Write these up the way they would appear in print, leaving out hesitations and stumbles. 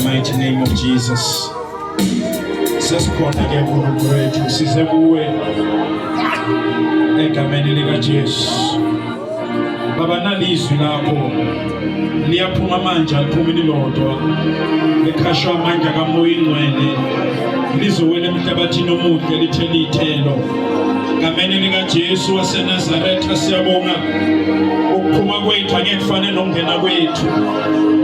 mighty name of Jesus. Sesikhona ke kuNkulunkulu wethu size kuwe egameni lika Jesu. Baba nalizwi lakho liyaphuma manje aliphumi lilodwa likhashwa amandla kaMoya Ingcwele lizowela emhlabathini omuhle lithele ithelo. Ngameni lika Jesu waseNazaretha siyabonga ukuphuma kwethu angekufane nokungena kwethu.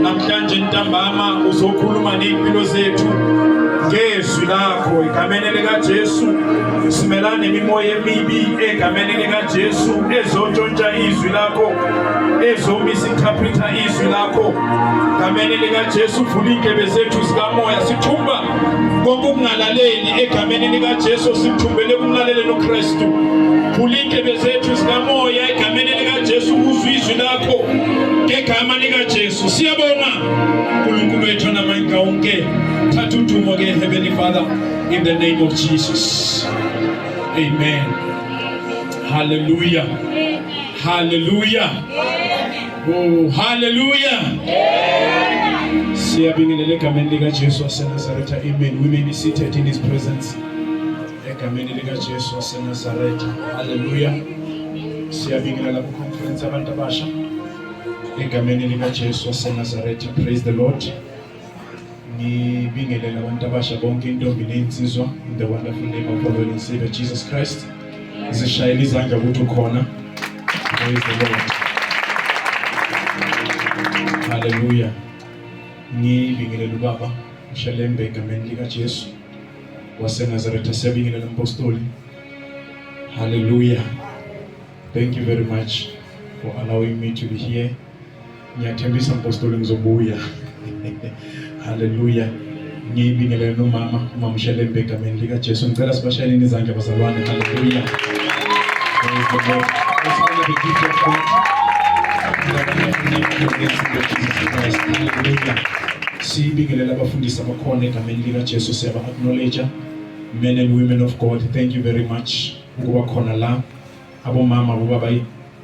Namhlanje ntambama uzokhuluma neimpilo zethu ngezwi lakho egameni lika Jesu. Simelane nemimoya emibi egameni lika Jesu ezotshontsha izwi lakho, ezomisinterpreta izwi lakho. Egameni lika Jesu vula indlebe zethu zikamoya, sithumba konke ukungalaleli egameni lika Jesu, sithumbele ukumlalela uKristu. Vula indlebe zethu zikamoya egameni lika Jesu uzwe izwi lakho ngegama lika Jesu. Siyabonga uNkulunkulu wethu namandla onke. Thatha udumo ke Heavenly Father in the name of Jesus. Amen. Hallelujah. Hallelujah. Oh, hallelujah. Siyabingelela egameni lika Jesu waseNazaretha. Amen. We may be seated in his presence. Egameni lika Jesu waseNazaretha. Hallelujah. Siyabingelela ku conference abantu abasha. Egameni lika Jesu waseNazaretha. Praise the Lord. Ngibingelela abantu abasha bonke intombi nensizwa in the wonderful name of our Lord and Savior Jesus Christ. Zishayela izandla ukuthi ukhona. Praise the Lord. Hallelujah. Ngibingelela ubaba uShalembe egameni lika Jesu waseNazaretha. Siyabingelela umpostoli. Hallelujah. Thank you very much for allowing me to be here. Ngiyathembisa umpostoli ngizobuya. Hallelujah. Ngibingelela nomama Shalembe egameni lika Jesu. Ngicela sibashayeleni izandla bazalwane. Hallelujah. Praise the Lord. Let's honor the gift of God. Hallelujah. Sibingelela abafundisi abakhona egameni lika Jesu. Siyaba acknowledge men and women of God. Thank you very much ukuba khona la. Abomama abobaba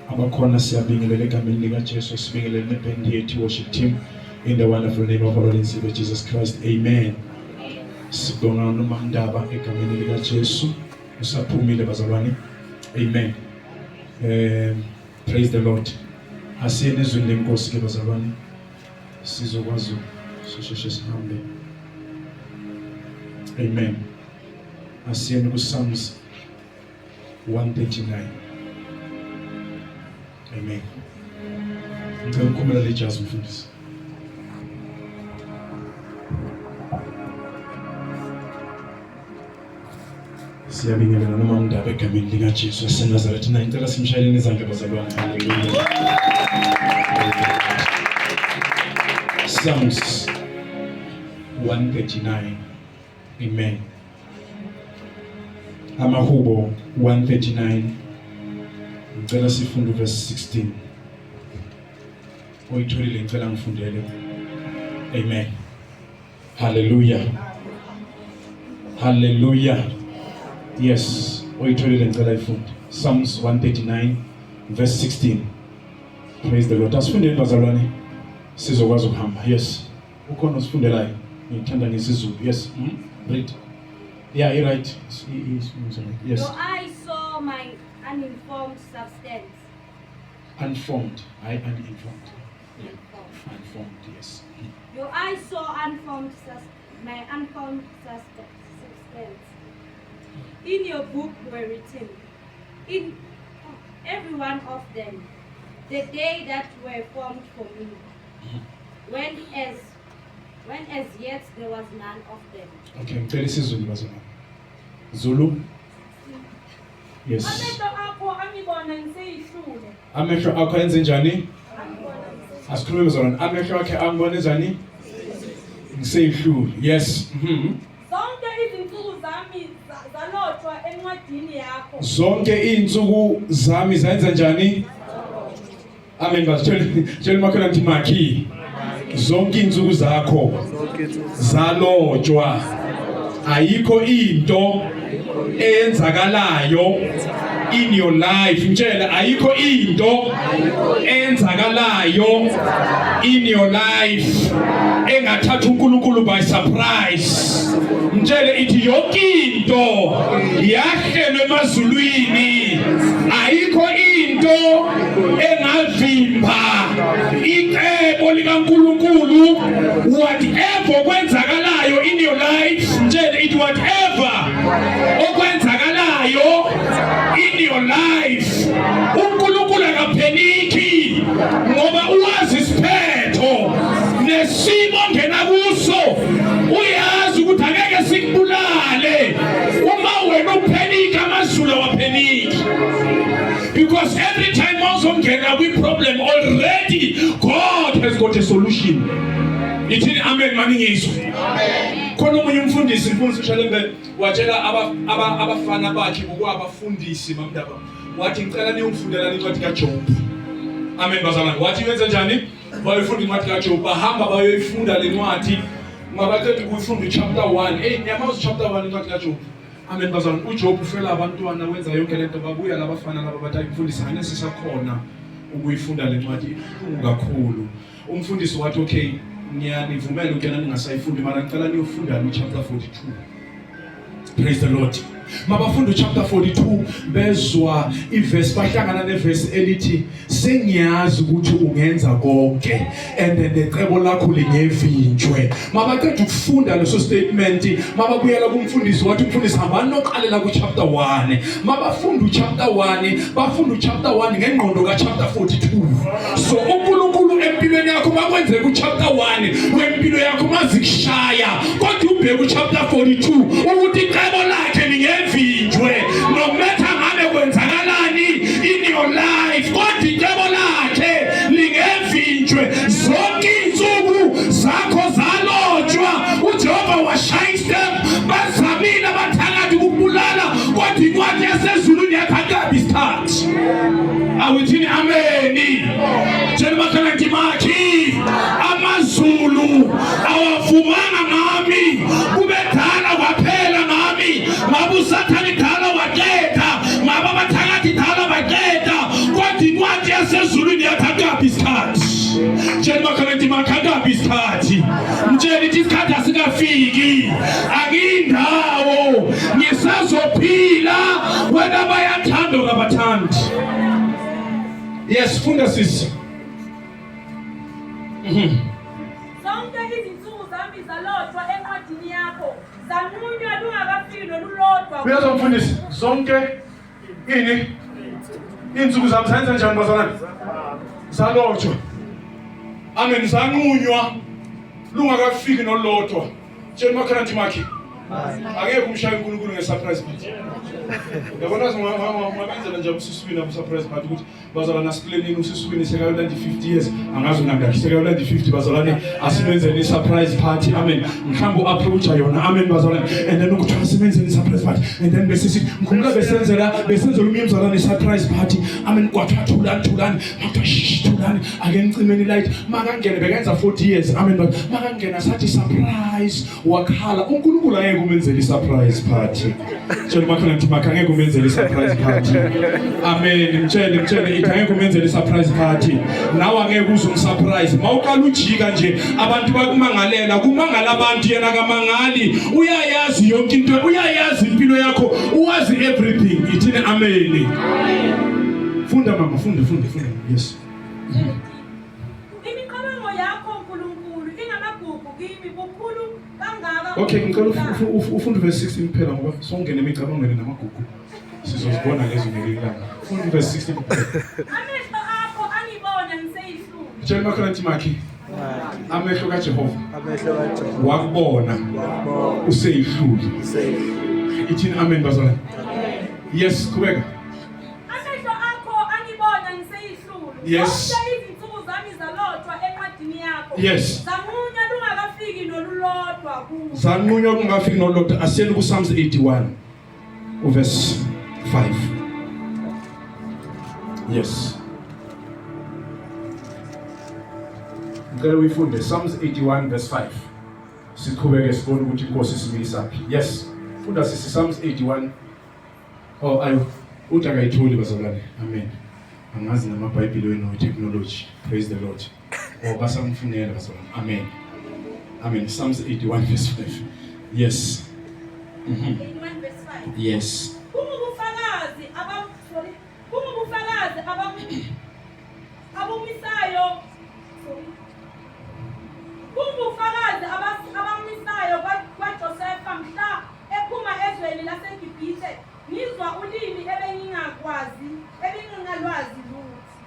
abakhona siyabingelela egameni lika Jesu. Sibingelela neband yethu worship team in the wonderful name of our Lord and Savior Jesus Christ. Amen. Sibonga nomandaba egameni lika Jesu. Usaphumile bazalwane. Amen. Praise the Lord. Asiyeni ezweni lenkosi ke bazalwane. Sizokwazi sisheshe sihambe. Amen. Asiyeni ku Psalms 139. Amen. Ngicela ukukhumula le jazz mfundisi. Siyabingelela noma ndaba egameni lika Jesu waseNazaretha. Ngicela simshayeleni izandla bazalwane. Hallelujah. Psalms 139. Amen. Amahubo 139. Ngicela sifunde verse 16. Oyitholile ngicela ngifundele. Amen. Hallelujah. Hallelujah. Yes, oyitholile ngicela ifunde. Psalms 139 verse 16. Praise the Lord. Asifundeni bazalwane sizokwazi ukuhamba. Yes. Ukhona usifundelayo. Ngithanda ngesizulu. Yes. Read. Yeah, you're right. Yes. Your eyes saw my uninformed substance. Unformed. Uninformed. Yeah. Unformed. Yes. Your eyes saw my unformed substance. In your book were written, in every one of them, the day that were formed for me, when as yet there was none of them. Okay, ngicela isizulu bazalwane. Zulu. Yes. Amehlo akho enze njani? Asikhulume bazalwane. Amehlo akhe angibone njani? Ngiseyihlule. Yes. Zonke izinsuku zami zalotshwa encwadini yakho. Zonke izinsuku zami zayenza njani? Amen. Tshela makhona ngithi makhi. Zonke izinsuku zakho zalotshwa. Ayikho into eyenzakalayo in your life. Mtshela ayikho into eyenzakalayo in your life engathatha uNkulunkulu uNkulunkulu by surprise. Mtshele ithi yonke into yahlelwe emazulwini, ayikho into engavimba icebo likaNkulunkulu. Whatever okwenzakalayo in your life, mtshele ithi whatever okwenzakalayo in your life, uNkulunkulu akapheniki ngoba uwazi isiphetho nesimo ongena kuso. Uyazi ukuthi angeke sikubulale uma wena uphenika, amazulu awapheniki. Because every time ongena kwi problem already, God has got a solution. Ithini amen maningizwe. Khona umunye umfundisi uShalembe watshela abafana bakhe ngokwabafundisi mamdaba. Wathi ngicela niyongifundela incwadi kaJob. Amen bazalwane. Wathi wenza njani? Bayifunda incwadi kaJob, bahamba bayoyifunda le ncwadi. Mabaqeda ukufunda chapter 1. Nyamaza chapter 1 incwadi kaJob. Amen bazalwane. UJob ufela abantwana, wenza yonke lento, babuya labafana laba bathi ayifundisa ngene sisakhona ukuyifunda le ncwadi kakhulu. Umfundisi wathi okay, ngiyanivumela ukuthi ningasayifundi mara ngicela niyofunda chapter 42. Praise the Lord. Mabafunda chapter 42 bezwa iverse, bahlangana neverse elithi sengiyazi ukuthi ungenza konke and necebo lakho lingevinjwe. Mabaqeda ukufunda leso statement, mababuyela kumfundisi wathi umfundisi hamba noqalela ku chapter 1. Mabafunda chapter 1, bafunda chapter 1 ngengqondo ka chapter 42. So uNkulunkulu empilweni yakho makwenze ku chapter 1 wempilo yakho mazikushaya, kodwa ubheke ku chapter 42 ukuthi icebo lakhe lingevinjwe. No matter ngabe kwenzakalani in your life, kodwa icebo lakhe lingevinjwe. Zonke insuku zakho zalotshwa, uJehova washaya step, bazamile abathakathi ukubulala, kodwa incwadi yasezulwini yakhathaba isikhathi. Awuthini ameni. Tshela makhalati makhi amazulu awavumanga ngami, kubedala kwaphela ngami, mabusathani dala waqeda, mababathakathi dala baqeda, kodwa incwadi yasezulwini yakhathaba isikhathi. Tshela makhalati makhathaba isikhathi. Mtshela ithi isikhathi asikafiki, akindawo ngisazophila wena bayathanda kabathandi. Yes, funda sisi. Zonke izinsuku zami zalotshwa encwadini yakho, zanqunywa lungakafiki nolulodwa. Uyazwa mfundisi, zonke ini insuku zami zenza njani bazalwane? Zalotshwa. Amen, zanqunywa lungakafiki nolulodwa. Tshela makhalati makhi. Angeke umshaya uNkulunkulu ngesurprise party. Yabona ngabenzela nje usiswini surprise party ukuthi bazalana siplanning usiswini sekayolanda 50 years, angazi ngakho sekayolanda 50 bazalane asimenzele surprise party. Amen. Mhlambe uapproach yona. Amen bazalane. And then ukuthi asimenzele surprise party, and then bese ngikhumbula besenzela umyezalane surprise party. Amen. Kwathiwa thulani thulani ake ngicimeni light makangena bekenza 40 years. Amen. Makangena sathi surprise wakhala. uNkulunkulu angeke umenzele surprise party. Tshela makhalati makangeke umenzele surprise party. Amen. Mtshele ithi angeke umenzele surprise party. Nawe angeke uze umsurprise. Mawuqala ujika nje abantu bakumangalela, kumangala abantu yena kamangali. Uyayazi yonke into, uyayazi impilo yakho, uwazi everything. Ithini amen. Funda mama, funda. Yes. Imicabango yakho uNkulunkulu ingamagugu kimi bukhulu kangaka. Okay, ngicela ufunda verse 16 kuphela ngoba songene emicabangweni namagugu. Sizozibona lezo ngelilanga. Funda verse 16 kuphela. Amehlo akho angibona ngiseyihlulu. Tshela makhalati makhi. Amehlo kaJehova wakubona useyihluli. Ithini amen bazalwane. Yes, qhubeka. Amehlo akho angibona ngiseyihlulu. Yes. Zonke izinsuku zami zalotshwa encwadini yakho. Yes. Zanqunywa lungakafiki nolulodwa kuzo. Zanqunywa kungafiki nolodwa. Asiyeni ku Psalms 81 verse 5. Yes. Ngicela uyifunde Psalms 81 verse 5. Siqhubeke sibone ukuthi inkosi isimisaphi. Yes. Funda sisi Psalms 81. Oh ayo uthi akayitholi bazalwane. Amen. Angazi namaBhayibheli wenu technology. Praise the Lord. Oh basamfunela bazalwane. Amen. Psalms 81 verse 5. Yes. 81 verse 5. Yes.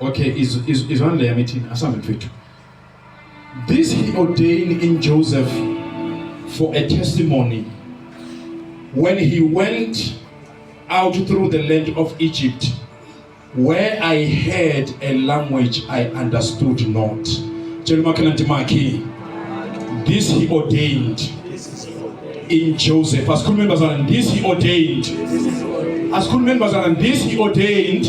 Okay, is one layer meeting. This he ordained in Joseph for a testimony when he went out through the land of Egypt, where I heard a language I understood not. This he ordained in Joseph. As school members are, this he ordained. As school members are, this he ordained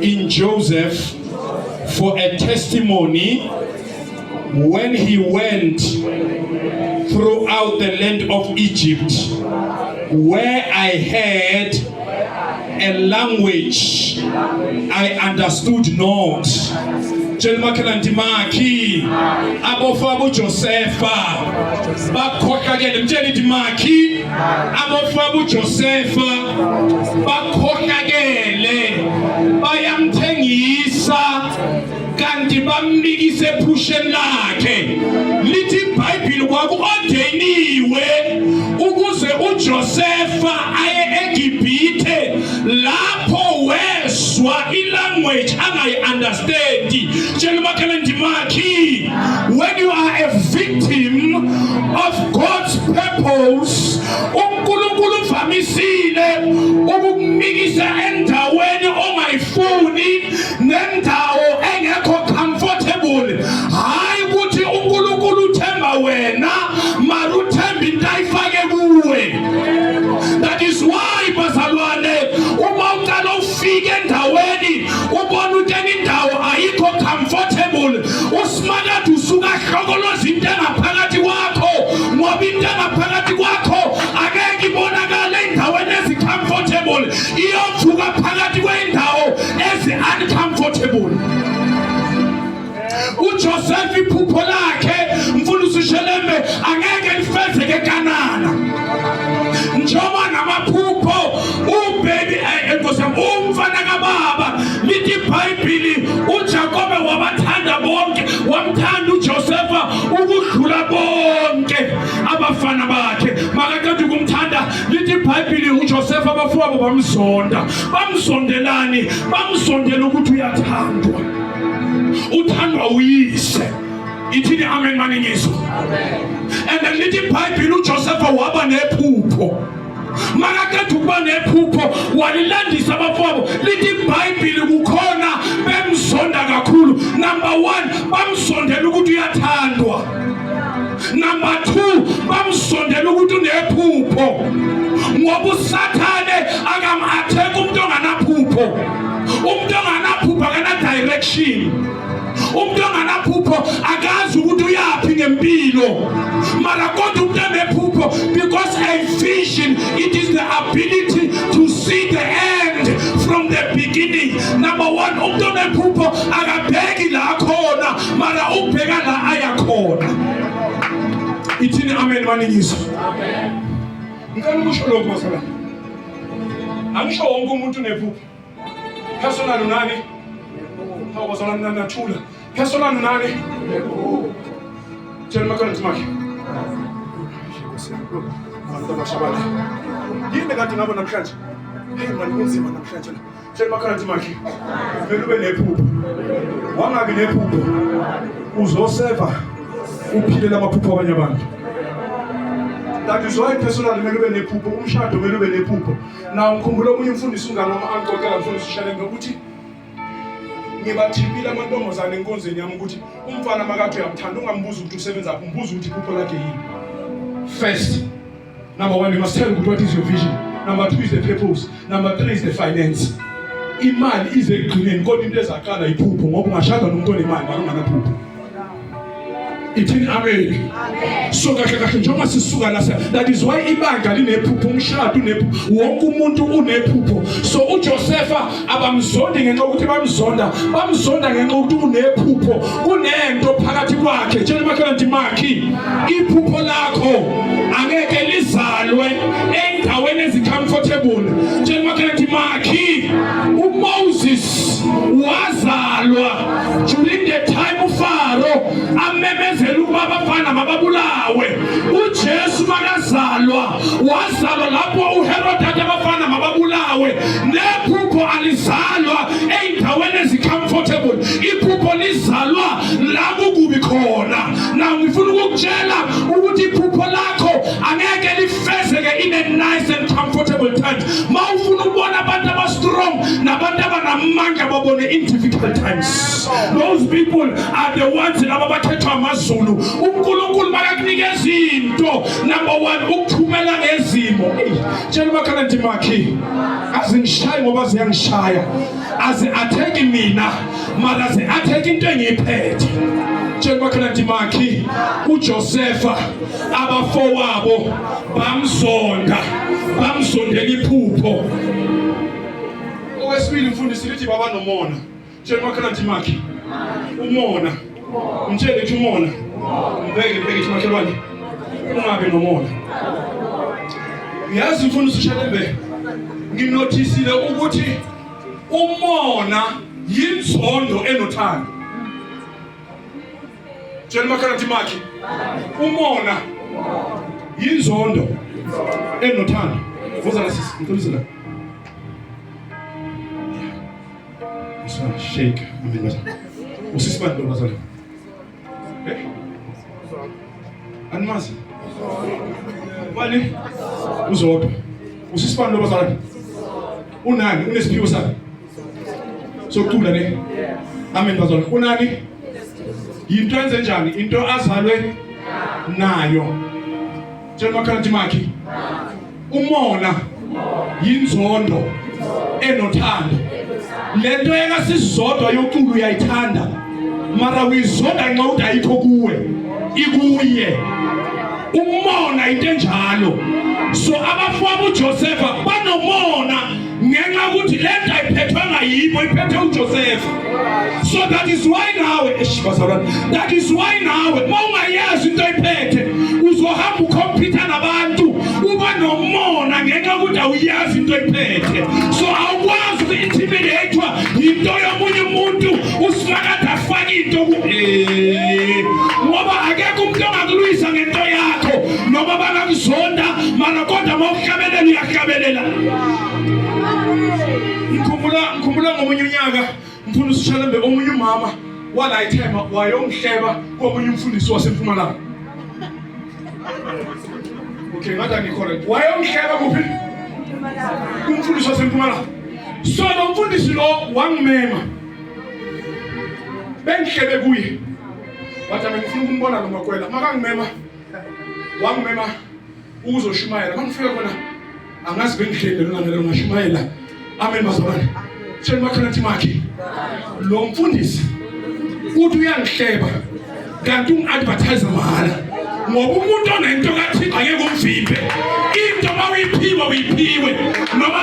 in Joseph for a testimony when he went throughout the land of Egypt, where I heard a language I understood not. Abofabu Josepha bakhokakele mtshela Dimaki abofabu Josepha bakhokakele bayamthengisa kanti bambikise ephushen lakhe. Lithi iBhayibheli kwakuordeniwe ukuze uJosepha aye eGibhithe lapho wezwa ilanguage angayi-understand. When you are a victim of God's purpose, uNkulunkulu uvamisile ukukumikisa endaweni ongayifuni nendawo engekho comfortable. Hayi ukuthi uNkulunkulu uthemba wena mara uthemba into ayifake kuwe. That is why bazalwane, uma uqala ufike endaweni ubona ukuthi indawo ayikho comfortable, usimakade usuka hlokoloza into engaphakathi kwakho, ngoba into engaphakathi kwakho angeke ibonakale endaweni ezi-comfortable, iyovuka phakathi kweendawo ezi-uncomfortable. uJoseph iphupho lakhe mfundisi Shelembe angeke lifezeke eKanana. Njoba namaphupho ubaby umfana kababa. Lithi iBhayibheli uJakobe wabathanda bonke, wamthanda uJosepha ukudlula bonke abafana bakhe. Makaqeda ukumthanda, lithi iBhayibheli uJosepha abafowabo bamzonda. Bamzondelani? Bamzondela ukuthi uyathandwa, uthandwa uyise. Ithini amen maningizo? And then lithi iBhayibheli uJosepha waba nephupho. Makaqeda ukuba nephupho walilandisa abafowabo. Lithi iBhayibheli kukhona bemzonda kakhulu. Number 1, bamzondela ukuthi uyathandwa. Number 2, bamzondela ukuthi unephupho. Ngoba uSathane akam-attack umuntu onganaphupho. Umuntu onganaphupho akana direction. Umuntu onganaphupho akazi ukuthi uyapi ngempilo. Mara kodwa umuntu onephupho, because a vision, it is the ability to see the end from the beginning. Number 1, umuntu onephupho akabheki la khona, mara ubheka la aya khona. Ithini amen maningizo? Amen. Ngicela ukusho lokho masala. Angisho wonke umuntu unephupho. Personal unani? Hawu bazalwane nanathula. Personal unani? Tshela makhona ntimaki. Abantu abashabana. Yini kade ngaba namhlanje? Hey manje kunzima namhlanje la. Tshela makhona ntimaki. Kumele ube nephupho. Wangabi nephupho uzoseva uphile amaphupho abanye abantu. That is why personal kumele ube nephupho, umshado kumele ube nephupho. Na ngikhumbula omunye umfundisi ungana ama-ankoka umfundisi Shelembe ukuthi ngibathibile amantombazane enkonzweni yami ukuthi umfana makade uyamthanda ungambuza ukuthi usebenza kuphi, umbuza ukuthi iphupho lakhe yini. First, number 1, you must tell what is your vision. Number 2 is the purpose. Number 3 is the finance. Imali ize ekugcineni kodwa into ezaqala iphupho, ngoba ungashada nomuntu onemali mara unganaphupho. ithini amen. So kahle njengoba sisuka la, that is why ibandla linephupho, umshado unephupho, wonke umuntu unephupho. So uJosepha abamzondi ngenxa ukuthi bamzonda ngenxa ukuthi unephupho, kunento phakathi kwakhe. Tshela umakhelwane makhi, iphupho lakho angeke lizalwe endaweni ezicomfortable. Tshela umakhelwane makhi, uMoses wazalwa during the time uFaro amemezela ukuba abafana mababulawe. uJesu makazalwa wazalwa lapho uHerod athi abafana mababulawe. Nephupho alizalwa endaweni ezicomfortable, iphupho lizalwa la kubi khona. Na ngifuna ukukutshela ukuthi iphupho lakho angeke lifezeke in a nice and comfortable times. Mawufuna ukubona abantu abastrong nabantu abanamandla babone in difficult times, those people are the ones laba bathethwa amazulu. uNkulunkulu makakunikeza into, number 1 ukuthumela ngezimo. Tshela umakhelwane makhi, azingishayi ngoba ziyangishaya, azi-attack mina mara zi-attack into engiyiphethe. Tshela umakhelwane makhi, uJosepha abafowabo bamzondela iphupho. Okwesibili mfundisi lithi baba nomona. Tshela umakhelwane makhi, umona, mtshele ukuthi umona, mbeke ithi makhelwane ungabe nomona. Yazi mfundisi Shelembe, nginotisile ukuthi umona yinzondo enothando. Tshela umakhelwane makhi, umona yinzondo enothando. Vuzana sisi, ngitholise la. Shake, usisibani lo bazali? Animazi? Wani? Uzodwa. Usisibani lo bazali? Unani? Unesiphiwo sakhe? Sokucula ne? Amen bazali. Unani? Yinto enze njani? Into azalwe nayo. Tshela umakhelwane makhi, umona yinzondo enothando. Lento engasizodwa yoculo uyayithanda, mara uyizonda nxa ukuthi ayikho kuwe, ikuye. Umona into enjalo. So abafowabo uJosepha banomona ngenxa ukuthi lento ayiphethwanga yibo, iphethe uJosepha. So that is why nawe that is why nawe mawungayazi into ayiphethe uzohamba ukhompyutha nabantu uba nomona ngenxa ukuthi awuyazi into ayiphethe. So awukwazi uku-intimidatewa yinto yomunye umuntu usimakade afake into ngoba akekho umuntu ongakulwisa ngento yakho noma bangakuzonda, mara kodwa mawuhlabelela uyahlabelela. Ngikhumbula ngomunye unyaka mfundisi Shelembe, omunye umama walayithema wayongihleba komunye umfundisi waseMpumalanga. Okay, ngathi angicorrect. Wayongihleba kuphi? Umfundisi waseMpumalanga. So lo mfundisi lo wangimema, bengihlebe kuye, wathi mina ngifuna ukumbona lo makwela. Makangimema wangimema ukuzoshumayela. Mangifika khona angazi bengihlebe nalo ngashumayela. Amen bazalwane. Tshela umakhelwane makhi, lo mfundisi uthi uyangihleba kanti ungi-advertise mahala, ngoba umuntu onento kaThixo angeke umvimbe. Into mawuyiphiwa uyiphiwe noma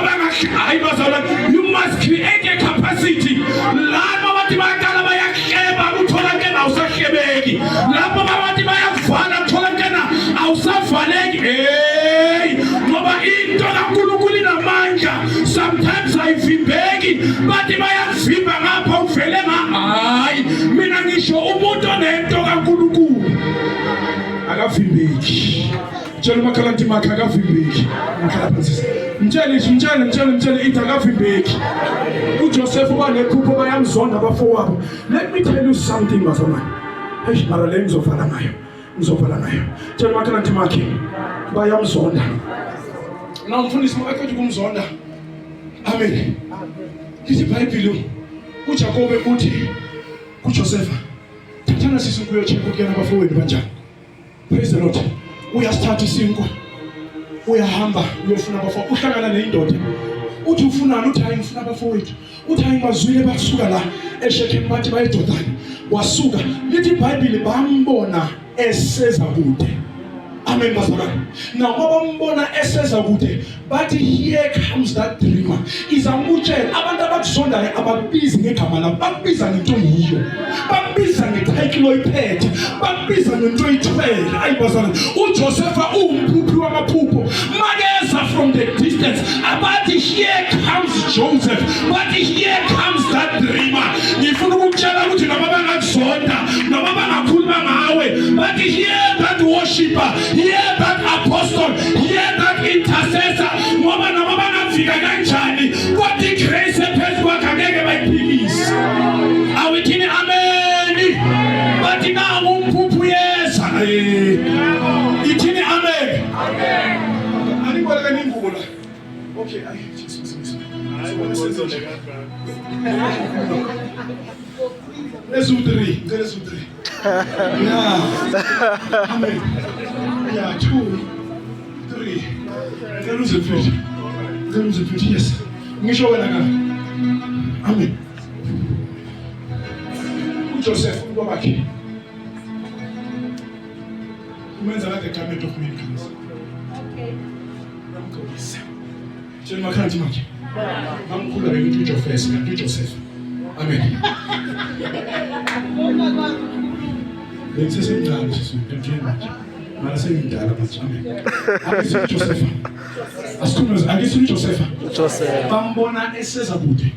hayi bazalwane. You must create a capacity. Lapho bathi bayaqala bayakuhleba uthola nkena awusahlebeki, lapho bathi bayakuvala uthola nkena awusavaleki. Ngoba into kaNkulunkulu inamandla, sometimes ayivimbeki, bathi bayakuvimba ngapha uvele hayi. Mina ngisho umuntu onento kaNkulunkulu akavimbeki. Tshela umakhelwane makhi akavimbeki. Mtshele ithi akavimbeki. uJosepha banephupho bayamzonda abafowabo. Let me tell you something bazalwane. Mara le ngizovala ngayo. Tshela umakhelwane makhi, bayamzonda. Na umfundisi makathi kumzonda. Amen. Lithi iBhayibheli uJakobe uthi kuJosepha, thathana sisi kuyocheka ukuyana abafowenu kanjani. Praise the Lord. Uyasithatha isinkwa, uyahamba uyofuna abafowethu, uhlangana neindoda. Uthi ufunani? Uthi hayi ngifuna abafowethu. Uthi hayi ngibazwile basuka la eShekhemu bathi bayedodana. Wasuka. Lithi iBhayibheli bambona eseza kude. Amen bazalwane. Now mabambona eseza kude bathi here comes that dreamer. Izamutshela abantu abakuzondayo abakubizi ngegama lakho, bakubiza ngento yiyo. Bakubiza ngetitle oyiphethe, bakubiza ngento oyithwele. Ayibazalwane, uJosepha umphuphi wamaphupho. Mageza from the distance, abathi here comes Joseph. Bathi here comes that dreamer. Ngifuna ukutshela ukuthi noma bangakuzonda, noma bangakhuluma ngawe, bathi here that worshipper, here that apostle, here that intercessor, ngoba noma bangafika kanjani kodwa igrace ephezulu kwakhe angeke bayiphikise. Awuthini amen. Bathi nangu umphuphu yeza. Ithini amen. Amen. Anibona kaningubo la. Okay, Jesus. Let's do three. Yeah. Amen. Yeah, 2, 3. Lose a bit. Yes. Ngisho wena ka. Amen. uJoseph ubabakhe. Umenza la the garment of miracles. Okay. Namkholisa. Tshela makhanti manje. Ngamkhula ukuthi uJoseph. Amen. Bengisesemncane sisiphethe manje. Mara sengidala manje. Amen. Akesithi Joseph. Bambona eseza kude.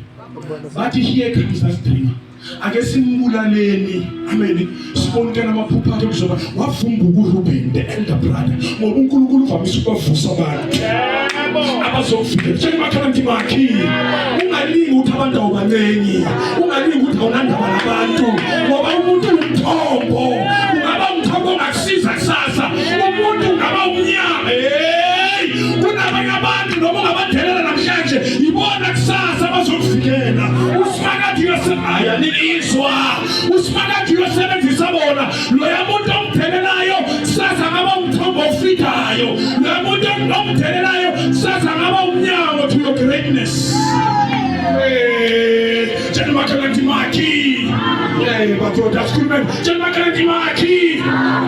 Bathi here comes that dreamer. Akesimbulaleni. Amen. Sibonke namaphupha akhe kuzoba wavumba uRuben the elder brother. Ngoba uNkulunkulu uvamisa ukuvusa abantu. Abazofika tshela makhanti makhi. Ungalingi ukuthi abantu awubanengi. Ungalingi ukuthi awunandaba nabantu. Ngoba umuntu umthombo. Ungaba umthombo ongakusiza kusasa. Umuntu ungaba umnyama. Kunabanye abantu noma ungabadelela namhlanje ibona kusasa bazokufikela. Usimakade yosebaya nilizwa. Usimakade yosebenzisa bona. Loya muntu omthelelayo sasa ngaba umthombo ofikayo. Loya muntu omthelelayo sasa ngaba umnyango to your greatness. Tshela makhanti makhi. Badoda sikhulume. Tshela makhanti makhi.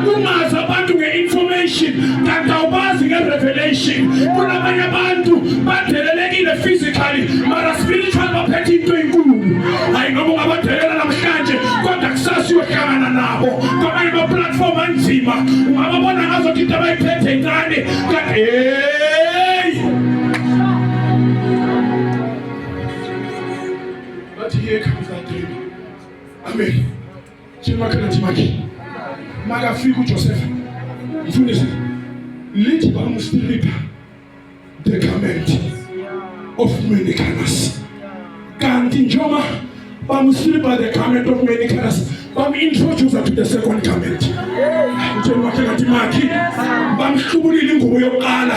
Ungazi abantu nge-information kanti awubazi nge-revelation. Kunabanye abantu badelelekile physically mara spiritual baphethe into enkulu. Hayi noma ungabadelela namhlanje kodwa kusasa uyohlangana nabo kwamanye ama-platform anzima. Ungababona ngazothi into abayiphethe incane kanti but here comes that dream. Amen. Tshela makhanti makhi. Makafika uJoseph. Mfundisi lithi bamustripa the garment of many colors. Kanti njoba bamustripa the garment of many colors, introduce to the second garment. Tshela makhanti makhi. Bamhlubulile ingubo yokuqala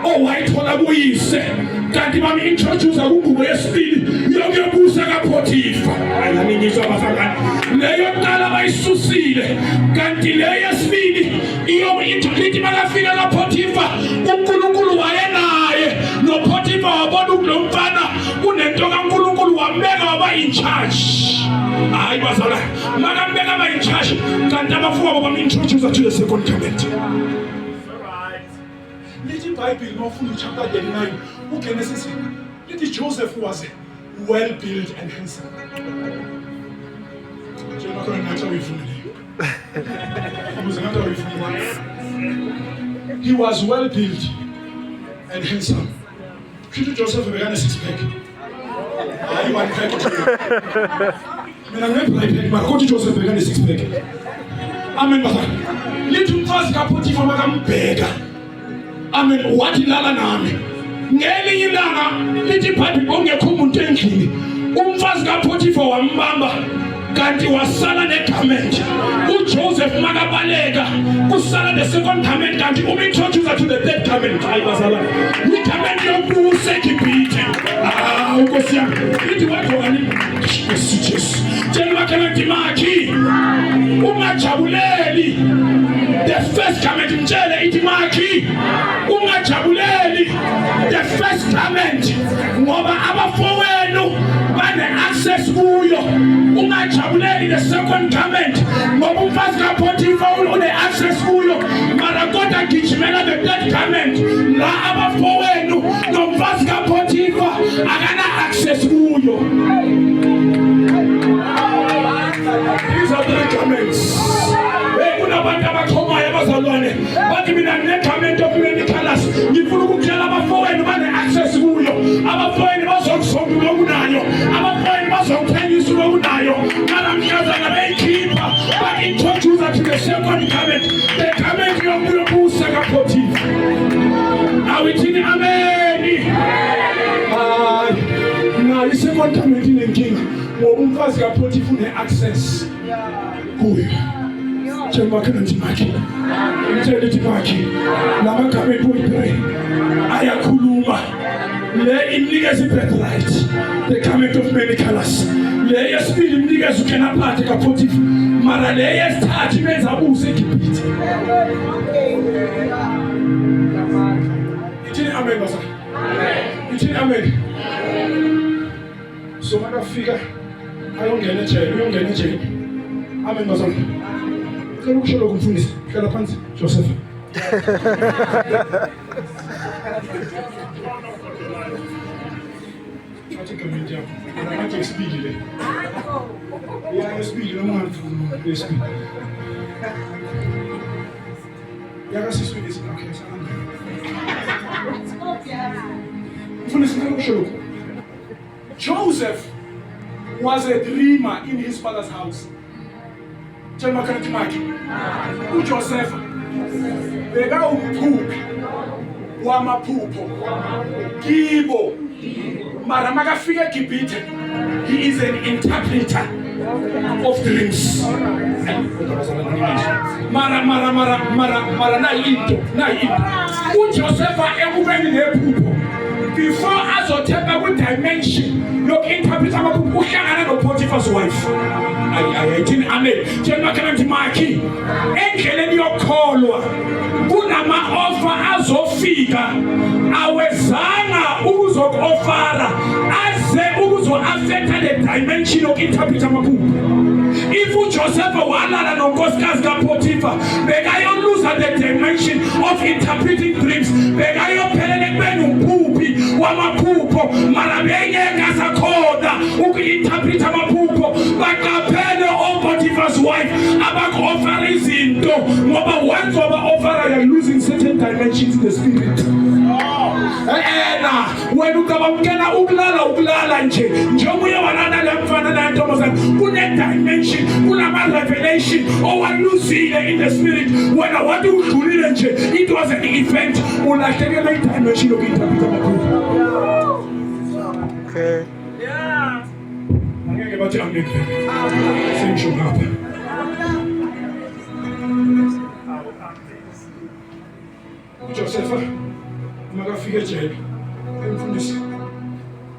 owayithola kuyise. Kanti introduce kungubo yesibili yokubusa kaPotifa. Ayami ngizwa abafana. Leyo qala bayisusile. Kanti leyo yesibili iyo makafika kaPotifa uNkulunkulu wayenaye noPotifa wabona ukulomfana kunento kaNkulunkulu wambeka waba in charge. Hayi bazala makambeka waba in charge kanti abafowabo introduce to the second garment. Lithi iBhayibheli mawufunda chapter 39 uGenesis lithi Joseph was well built and handsome. Njengoba khona ngathi uyifundile. He was well built and handsome. Should Joseph began a six-pack? I want to pack. Mina ngephi but kothi Joseph began a six-pack. Amen bazali. Lithi umfazi kaPotifa makambheka. Amen wathi lala nami. Ngelinye ilanga lithi iBhayibheli ongekho umuntu endlini. Umfazi kaPotifa wambamba kanti wasala negarment. uJoseph makabaleka kusala the second garment kanti introduce to the third garment. Hayi bazalwane. Igarment yokubusa eGibhithe. Nkosi yami. Lithi wathokani Jesu. Tshela makhanti makhi. Ungajabuleli the first garment mtshele ithi makhi. Ungajabuleli the first garment ngoba abafowenu bane access kuyo. ungajabuleli the second garment ngoba umfazi kaPotifa une-access kuyo mara kodwa gijimela the third garment la abafowenu nomfazi kaPotifa akana-access kuyo. These are three garments. Kunabantu abakhomayo abazalwane bathi mina ngine-garment of many colors. Ngifuna ukukutshela abafowenu bane-access kuyo. Abafowenu bazokusonga okunayo. Abafowenu bazokuthengisa okunayo. Malamhlazana beyikhipha ba-introduce to the second garment. The garment yokubusa kaPotifa. Awithini ameni. Hayi. Nayo i-second garment inenkinga ngoba umfazi kaPotifa une-access kuyo. Njengoba ntimaki ngitshela ntimaki lama garment woyi-3 ayakhuluma. Le imnikeza i-birthright, the garment of many colors. Le yesibili imnikeza ukenaphathe kaPotifa mara le yesithathu imenza abuse eGibhithe. Ithini amen bazali? Ithini amen? So makafika ayongena ejele. Amen bazali. Ngicela ukusho lokhu mfundisi. Hlala phansi Joseph. Athi comment yakho. Ngathi isibili le. Ya isibili noma ngifuna isibili. Yaka siswini okay sana. Mfundisi ngicela ukusho lokhu. Joseph was a dreamer in his father's house. uJoseph beka umphuphi wamaphupho kibo mara makafika eGibhithe he is an interpreter of dreams. Mara na into uJoseph ekubeni nephupho before azothemba ku-dimension yoku-interpreta amaphupho uhlangana noPotiphar's wife. Ayithini amen. Njengoba ntimaki endleleni yokukholwa kunama-offer azofika awezanga ukuzoku-ofara aze ukuzo-affecta the dimension yoku-interpreta amaphupho. If uJoseph walala nonkosikazi kaPotiphar bekayoluza the dimension of interpreting dreams, bekayophelela ekubeni umphuphi wamaphupho mara bengeke asakhona uku-interpreta amaphupho. Baqaphele oPotiphar's wife abaku-ofara izinto ngoba once waba-ofara you're losing certain dimensions in the spirit. Wena ukabamkela ukulala nje njengoba walala lemfana nantombazana kune-dimension kunama-revelation owaluzile in the spirit. Wena wathi udlulile nje it was an event ulahlekelwe i-dimension yoku-interpreta amaphupho. Okay. Yeah. Angeke bathi amen. Sengisho ngapha. uJoseph makafika ejele emfundisi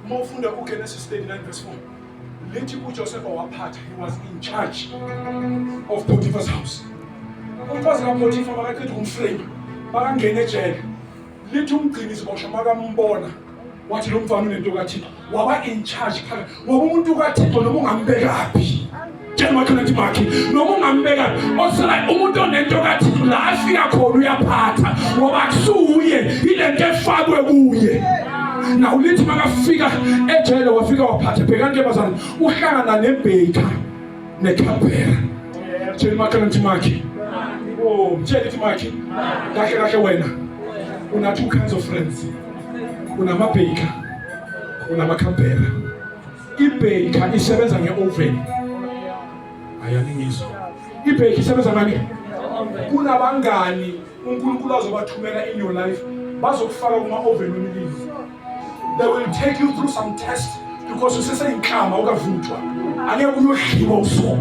uma ufunda uGenesis 39:4 lithi uJoseph waphatha he was in charge of Potiphar's house. Umfazi kaPotiphar makaqeda umframe bakangena ejele lithi umgcinisiboshwa makambona wathi lo mfana unento kaThixo waba in charge phakathi ngoba umuntu kaThixo noma ungambekaphi njengoba khona ntimaki noma ungambeka osala umuntu onento kaThixo la afika khona uyaphatha ngoba kusuye ilento efakwe kuye. Na ulithi makafika ejele wafika waphatha bhekani ke bazana uhlangana neBaker neCampbell. Njengoba khona ntimaki mtshela ntimaki kahle wena una two kinds of friends. UnamaBaker unamaCampbell. iBaker isebenza ngeoven. Ayaningizwa. iBaker isebenza ngani? Kunabangani uNkulunkulu azobathumela in your life bazokufaka kuma-oven wemililo. They will take you through some tests because useseyinhlama ukavuthwa angeke uyodliwa uso.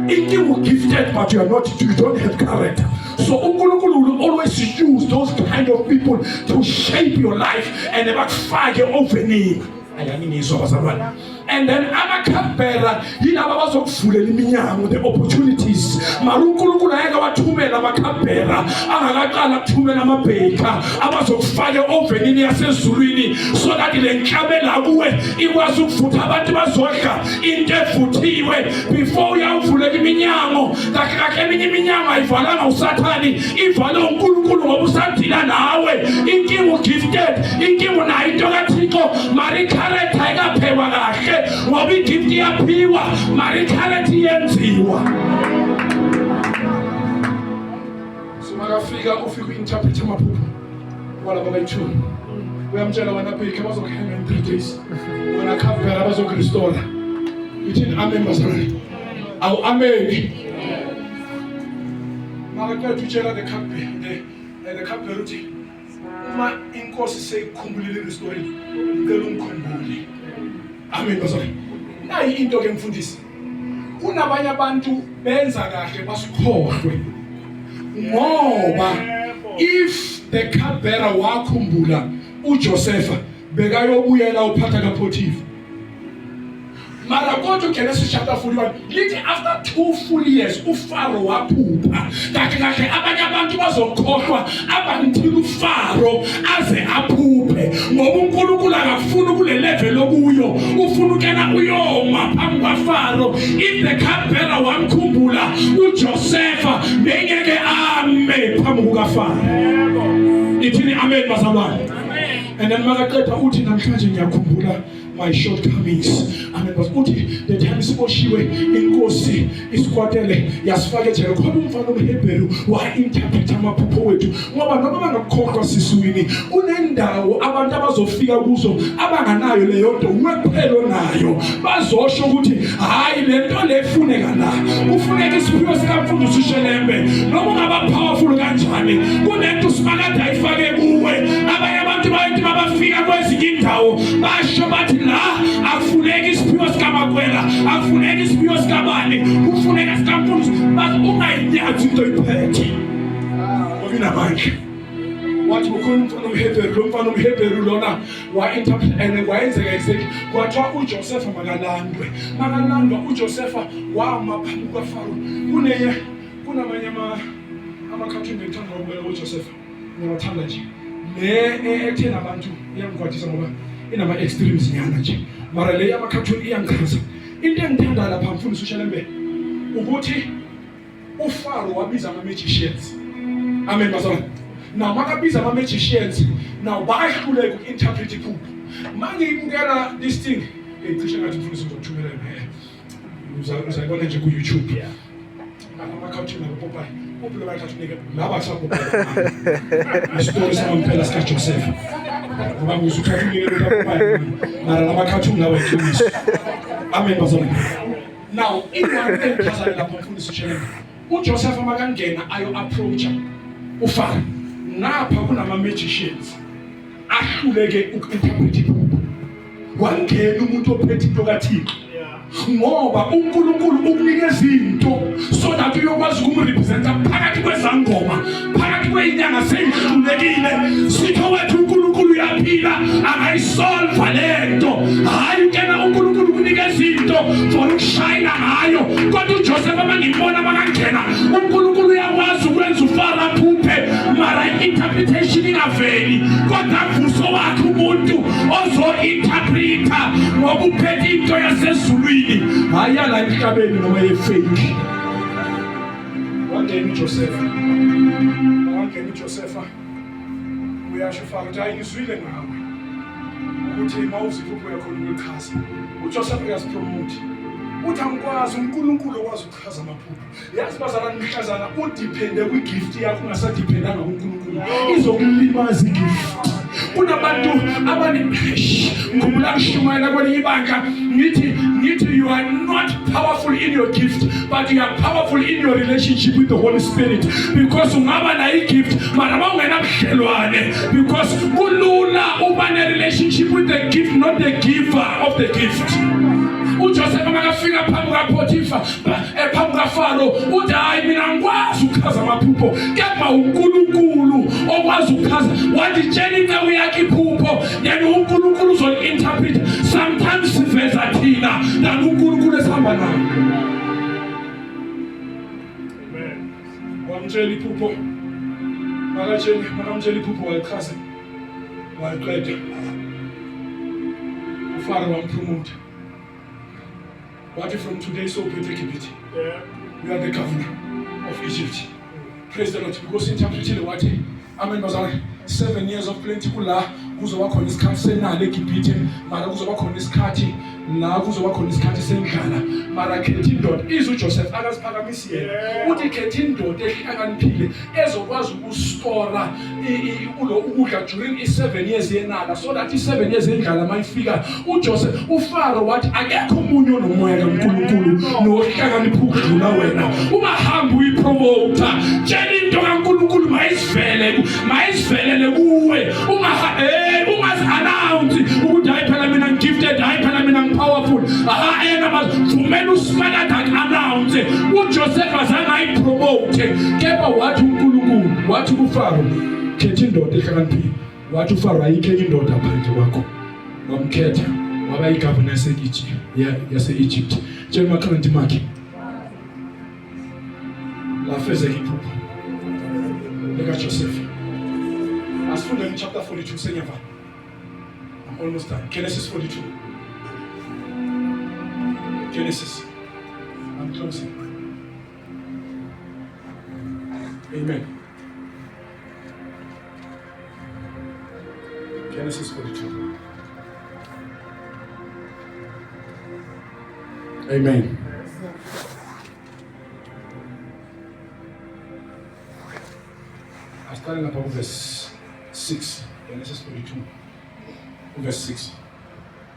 Inking will gifted but you don't have character. So uNkulunkulu will always use those kind of people to shape your life and bakufake ovenini. Ayaningizwa bazalwane. and then amakhabhera yilabo abazokuvulela iminyango, the opportunities. Mara uNkulunkulu ayeke wathumela amakhabhera angakaqala kuthumela amabheka abazokufaka ovenini yasezulwini, so that le nhlabe la kuwe ikwazi ukuvutha abantu bazodla into evuthiwe before uyawuvulela iminyango. Kakhe eminye iminyango ayivalanga usathani, ivale uNkulunkulu ngoba usadila nawe. Inkinga ugifted, inkinga unayo into kaThixo, mara ikhareti ayikaphekwa kahle ngoba igift iyaphiwa mara ikhareti iyenziwa. So makafika ufika uinterpret amaphupho wala babayithuni, uyamtshela wena bheka bazokuhanga in 3 days, wena khabhera bazokurestore. Ithini amen bazalwane? Awu amen. Makaqeda utshela the khabhera uthi uma inkosi seyikhumbulile irestore ngicela umkhumbule. Amen bazalwane. Nayi into ke mfundisi, kunabanye abantu benza kahle basikhohlwe ngoba if the khabhera wakhumbula uJosepha bekayobuyela uphatha kaPhotifa. Mara kodwa Genesis chapter 41 lithi after 2 full years uFaro waphupha. Kahle abanye abantu bazokhohlwa abantil uFaro aze aphuphe ngoba uNkulunkulu akafuna kule level okuyo, ufuna ukena uyoma phambi kwaFaro. If the khabhera wamkhumbula uJosepha bengeke ame phambi kukaFaro. Ithini amen bazalwane? And then makaqeda uthi namhlanje ngiyakhumbula my shortcomings. Amen. Uthi the time siboshiwe inkosi isikwatele yasifaka ejele ngoba umfana omHebheru wa-interpret amaphupho wethu ngoba noma bangakhohlwa siswini kunendawo abantu abazofika kuzo abanganayo leyo nto wephelo nayo, bazosho ukuthi hayi le nto lefuneka la, kufuneka isiphiwo sikamfundisi uShelembe noma ungaba powerful kanjani kunento simakade ayifake kuwe. Abanye abantu bayithi babafika kwezinye indawo basho bathi la akufuneki isiphiwo sikamakwela, akufuneki isiphiwo sikabani, kufuneka sikamfundisi. Basi ungayinyathi into iphethe okunamandla. Wathi ukhona umfana omHebheru lona wa-interpret and wayenzeka exactly kwathiwa uJosepha makalandwe uJosepha wama phambi kwaFaro. Kunamanye amakhathuni ngithanda ukubukela uJosepha, ngiyawathanda nje le ethena abantu iyangikwathisa ngoba inama extremes nyana nje, mara le amakhathuni iyangichaza. Into engithanda lapha mfundisi uShelembe ukuthi uFaro wabiza ama-magicians. Amen bazalwane. Now makabiza ama-magicians now bayahluleka uku-interpret iphupho. Mangiyibukela this thing cishe ngathi mfundisi uzokuthumela uzayibona nje ku-YouTube. Amakhathuni abapopayi uphilo bakhathuni laba sapopayi istori samampela sikaJosepha ngoba ngizukhathuni lekapopayi mara lamakhathuni lawa eqiniso. Amen bazalwane. Now iwani engichazayo lapha mfundisi uShelembe, uJosepha makangena ayo-approacha uFaro, napha kunama-magicians ahluleke uku-interpret iphupho. Kwangena umuntu ophethe into kaThixo ngoba uNkulunkulu ukunikeza into so that uyokwazi ukumrepresenta phakathi kwezangoma, phakathi kwezinyanga seyihlulekile. Sitho wethu uNkulunkulu uyaphila, angayisolva lento. Hayi ukena uNkulunkulu ukunikeza into for ukushayina ngayo. Kodwa uJosepha mangibona makangena, uNkulunkulu uyakwazi ukwenza uFaro aphuphe mara interpretation ingaveli, kodwa mvuso wakhe umuntu ozo-interpreta ngoba uphethe into yasezulwini hayi la emhlabeni noma ye-fake. Wangena uJosepha uyasho uFaro ukuthi hayi ngizwile ngawe ukuthi mawuziphi uphupho yakho ukuchaza. uJosepha uyasipromote uthi angikwazi uNkulunkulu okwazi ukuchaza amaphupho. Yazi bazalwane mhlazana udepende kwi-gift yakho ungasadependanga kuNkulunkulu izokulimaza igift. Kunabantu ngikhumbula ngishumayela kwelinye ibandla ngithi you are not powerful in your gift but you are powerful in your relationship with the Holy Spirit, because ungaba na i-gift mara mawungenabudlelwane, because kulula uba ne-relationship with the gift not the giver of the gift. uJosepha makafika phambi kaPhotifa phambi kaFaro uthi hayi mina ngikwazi ukuchaza amaphupho kepha uNkulunkulu okwazi ukuchaza. Wanditshela inceku yakhe iphupho yena uNkulunkulu uzoyi-interpret. Sometimes siveza thina thina than uNkulunkulu esihamba naye. Wamtshela iphupho, makamtshela iphupho wayichasa, wayiqeda. uFaro wampromote. Wathi from today sowuphethe eGibhithe. You are the governor of Egypt. Praise the Lord. Because interpretile wathi, amen bazalwane, 7 years of plenty kula kuzoba khona isikhathi senala eGibhithe, mara kuzoba khona isikhathi la kuzoba khona isikhathi sendlala. Mara khetha indoda izwe uJoseph akaziphakamisi yena. Uthi khetha indoda ehlakaniphile ezokwazi ukustora ulo ukudla during i7 years yenala, so that i7 years endlala mayifika uJoseph uFaro wathi akekho umunye onomoya kaNkulunkulu nohlakanipha ukudlula wena. Ungahamba uyipromote, tshela into kaNkulunkulu mayisivelele kuwe. Ungazi-announce ukuthi hayi phela mina ngifted, hayi phela mina ngipowerful. Yena vumela uSimalata announce. uJoseph azange ayipromote, kepha wathi uNkulunkulu, wathi kuFaro, khetha indoda ehlakaniphile. Wathi uFaro ayikho indoda phandle kwakho. Wamkhetha waba yigovernor yase-Egypt. Tshela umakhalandi makhe lafezeka iphupho likaJoseph. Asifunde in chapter 42 senyava. I'm almost done. Genesis 42. Genesis. I'm closing. Amen. Genesis 42. Amen. I started about verse 6. Genesis 42. Verse 6.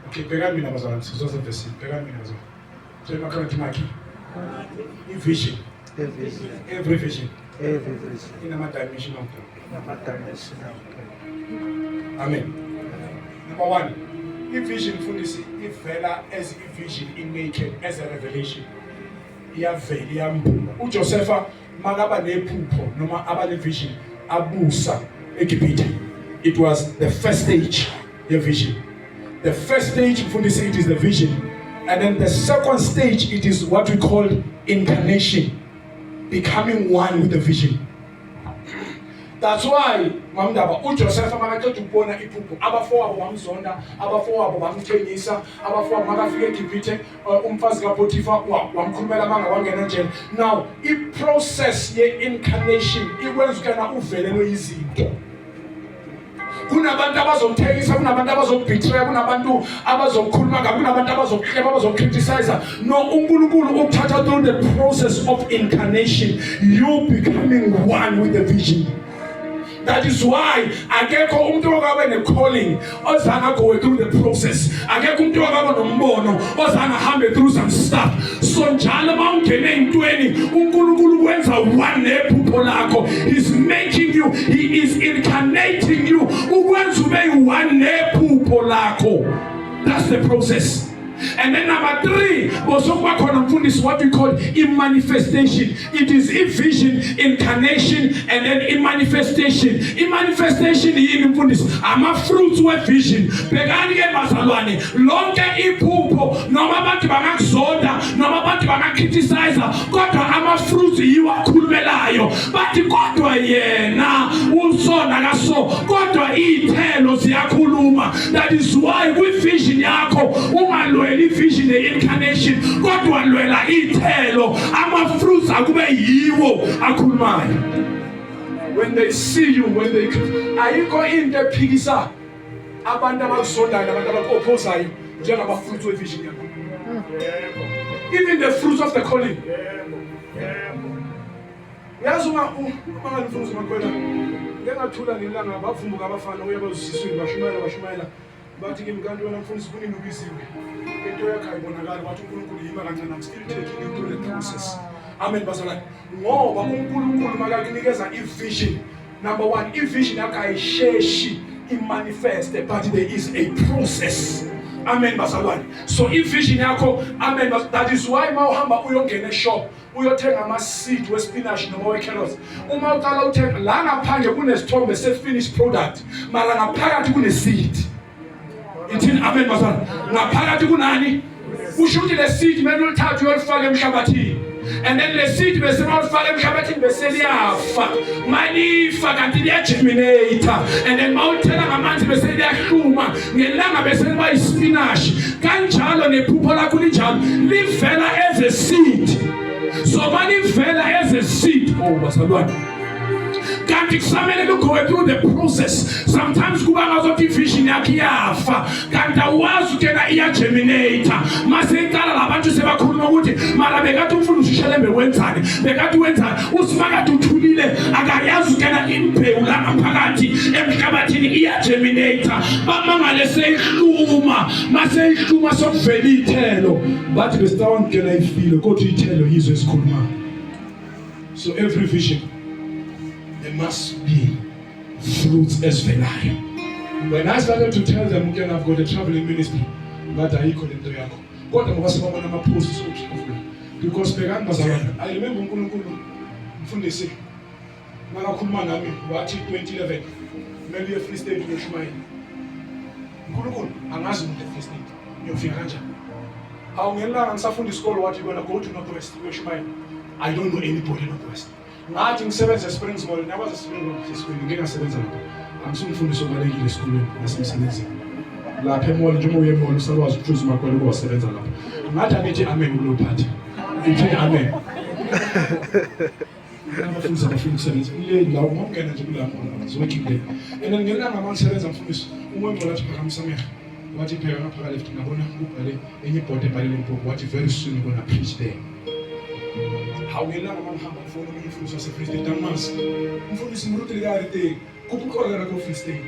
Okay, begin me nabazalwane. Sizose verse 6. Begin me nabazalwane. Tell my current maki. Vision. Every vision. In a dimension of God. Amen. Number 1. If vision fundisi, if vela as a vision in nature, as a revelation. uJosepha makaba nephupho noma abale vision abusa eGibhithe. It was the first stage of vision. The first stage fundisi, it is the vision, and then the second stage, it is what we call incarnation, becoming one with the vision. That's why mamdaba uJosepha makaqeda ukubona iphupho, abafowabo bamzonda, abafowabo bamthengisa, abafowabo makafika eGibhithe, umfazi kaPotifa wamkhulumela manga wangena njela. Now i-process ye-incarnation ikwenza kana uvelelwe izinto. Kunabantu abazomthengisa, kunabantu abazombetray, kunabantu abazomkhuluma ngabe, kunabantu abazokuhleba, abazokriticize. No, uNkulunkulu ukuthatha through the process of incarnation, you becoming one with the vision. That is why akekho umuntu okabe ne-calling ozange go through the process. Akekho umuntu okabe nombono ozange hambe through some stuff. So njalo mawungene entweni uNkulunkulu wenza one nephupho lakho. He's making you, he is incarnating you ukwenza ube one nephupho lakho. That's the process. And then number 3, what we call in manifestation. It is in vision, incarnation, and then in manifestation. In manifestation, ama fruits with vision. Begani ke bazalwane, lonke iphupho noma abantu bangakuzonda, noma abantu bangakriticize, kodwa ama fruits yiwakhulumelayo. Bathi kodwa yena usona kaso, kodwa ithelo ziyakhuluma. That is why with vision yakho ungalwe vision incarnation, kodwa lwela ithelo, ama fruits akube yiwo akhulumayo. When they see you, when they ayikho into ephikisa abantu abakuzondayo nabantu abakopposayo njengama fruits of vision yakho. Even the fruits of the calling. Yazi uma ngifuna ukukwela ngengathula nilanga bavumbuka abafana uyabazisiswe bashumayela bathi ke mkanti wena mfundisi kunini ubisiwe into yakhe ayibonakala wathi uNkulunkulu yima kancane. I'm still taking you through the process. Amen bazalwane, ngoba uNkulunkulu makakunikeza i-vision, number 1, i-vision yakho ayisheshi imanifest, but there is a process. Amen bazalwane. So i-vision yakho, amen, that is why mawuhamba uyongena eshop uyothenga ama-seed wespinach noma we-carrots, uma uqala uthenga la ngaphandle kunesithombe se-finished product, mara ngaphakathi kune-seed. Ithini amen bazalwane? Ngaphakathi kunani? Usho ukuthi le seed manje ulithatha uyolifaka emhlabathini. And then the seed bese mawufaka emhlabathini bese liyafa. Malifa kanti liyagerminate. And then mawuthela ngamanzi bese liyahluma. Ngelanga bese liba ispinach. Kanjalo nephupho lakho linjalo. Livela as a seed. So malivela as a seed. Oh, basalwane. Kanti kusamele go through the process. Sometimes kuba ngazothi vision yakhe iyafa. Kanti awazi ukena iyagerminate. Mase iqala labantu sebakhuluma ukuthi mara bekade umfuna usishelembe wenzani. Bekade wenzani. Usimakade uthulile akayazi ukena imbewu la ngaphakathi emhlabathini iyagerminate. Bamangale seyihluma. Mase ihluma sokuvela ithelo. Bathi besitawa ngena ifile kodwa ithelo yizo esikhuluma. So every vision there must be fruits as velayo. When I started to tell them, okay, I've got a traveling ministry, but I call it Doyako. God, I'm going to have a post because I remember Mfunde say, Manakumma Nami, watch it 2011, maybe a free state in Shumai. Kulukun, I'm asking the free state, your Firanja. How many and Safun school what you're going to go to Northwest, Shumai? I don't know anybody in Northwest. I think 7 Springs Mall, never a spring of this school, you get a 7. I'm soon from the Somali school, as Miss Nancy. La Pemol, Jumo, Mol, so was choose my colleague was 7. Not a meeting, Amen, blue party. Amen. Never feel some things, and now one can do working there. And then you're not among 7 and Fumis, woman will have some what if you're not left in a one who any pot what if very soon you're going to preach there. How we learn about how to follow influence as a free state and mass. Influence in root reality, Kupukola go free state.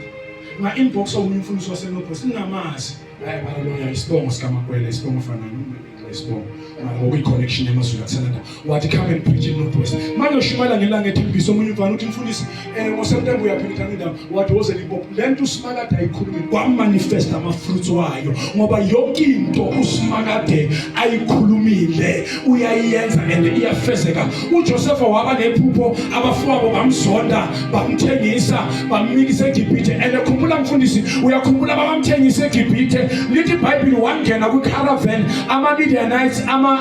My inbox of influence was no person, no mass. I am a lawyer, it's Thomas Kamakwele, it's Thomas Fanan, it's Thomas. My way connection, I must have what come and preach in Northwest. Mano Shimala and Lange to be so many valued influence, and sometimes we are putting down what was a book. Then to Smagate, I could be one manifest, I'm a fruit wire. Moba Yoki to Usmagate, I Kulumile, we are Yenza and the ear Fesega, which Joseph or Abane Pupo, our father, Bam Sonda, Bam Tenisa, Bam Migiseki Pite, and the Kumulam Fundisi, we are Kumulabam Teniseki Pite, little Bible one can, a caravan, Amamidia Nights, Ama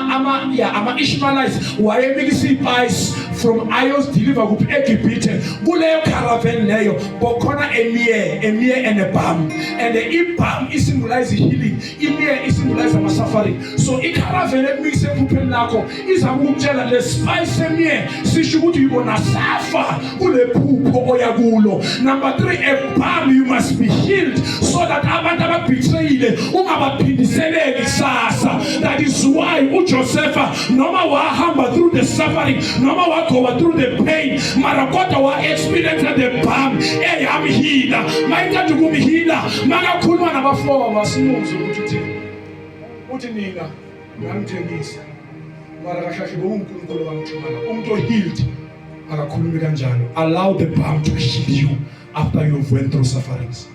Ishmaelites who are able pies from Ios deliver with Ekipite, Buleo caravan leo, Bokona Emir and a balm. And the balm is symbolizing healing, Emir is symbolizing suffering. So a caravan makes a pupenako is a mujela, the spice Emir, Sishutu you wanna suffer, Ule Pupo Oyagulo. Number 3, a balm you must be healed so that Abandaba betrayed, Umaba Pindisele Sasa. That is why Joseph, no matter through the suffering, no matter through the pain, Marakota wa experience the balm. Hey, I'm healed. My God, you will be healed. Maga Kulma number 4 was smooth. What in Nina? I'm telling you, healed. Allow the balm to heal you after you've went through sufferings.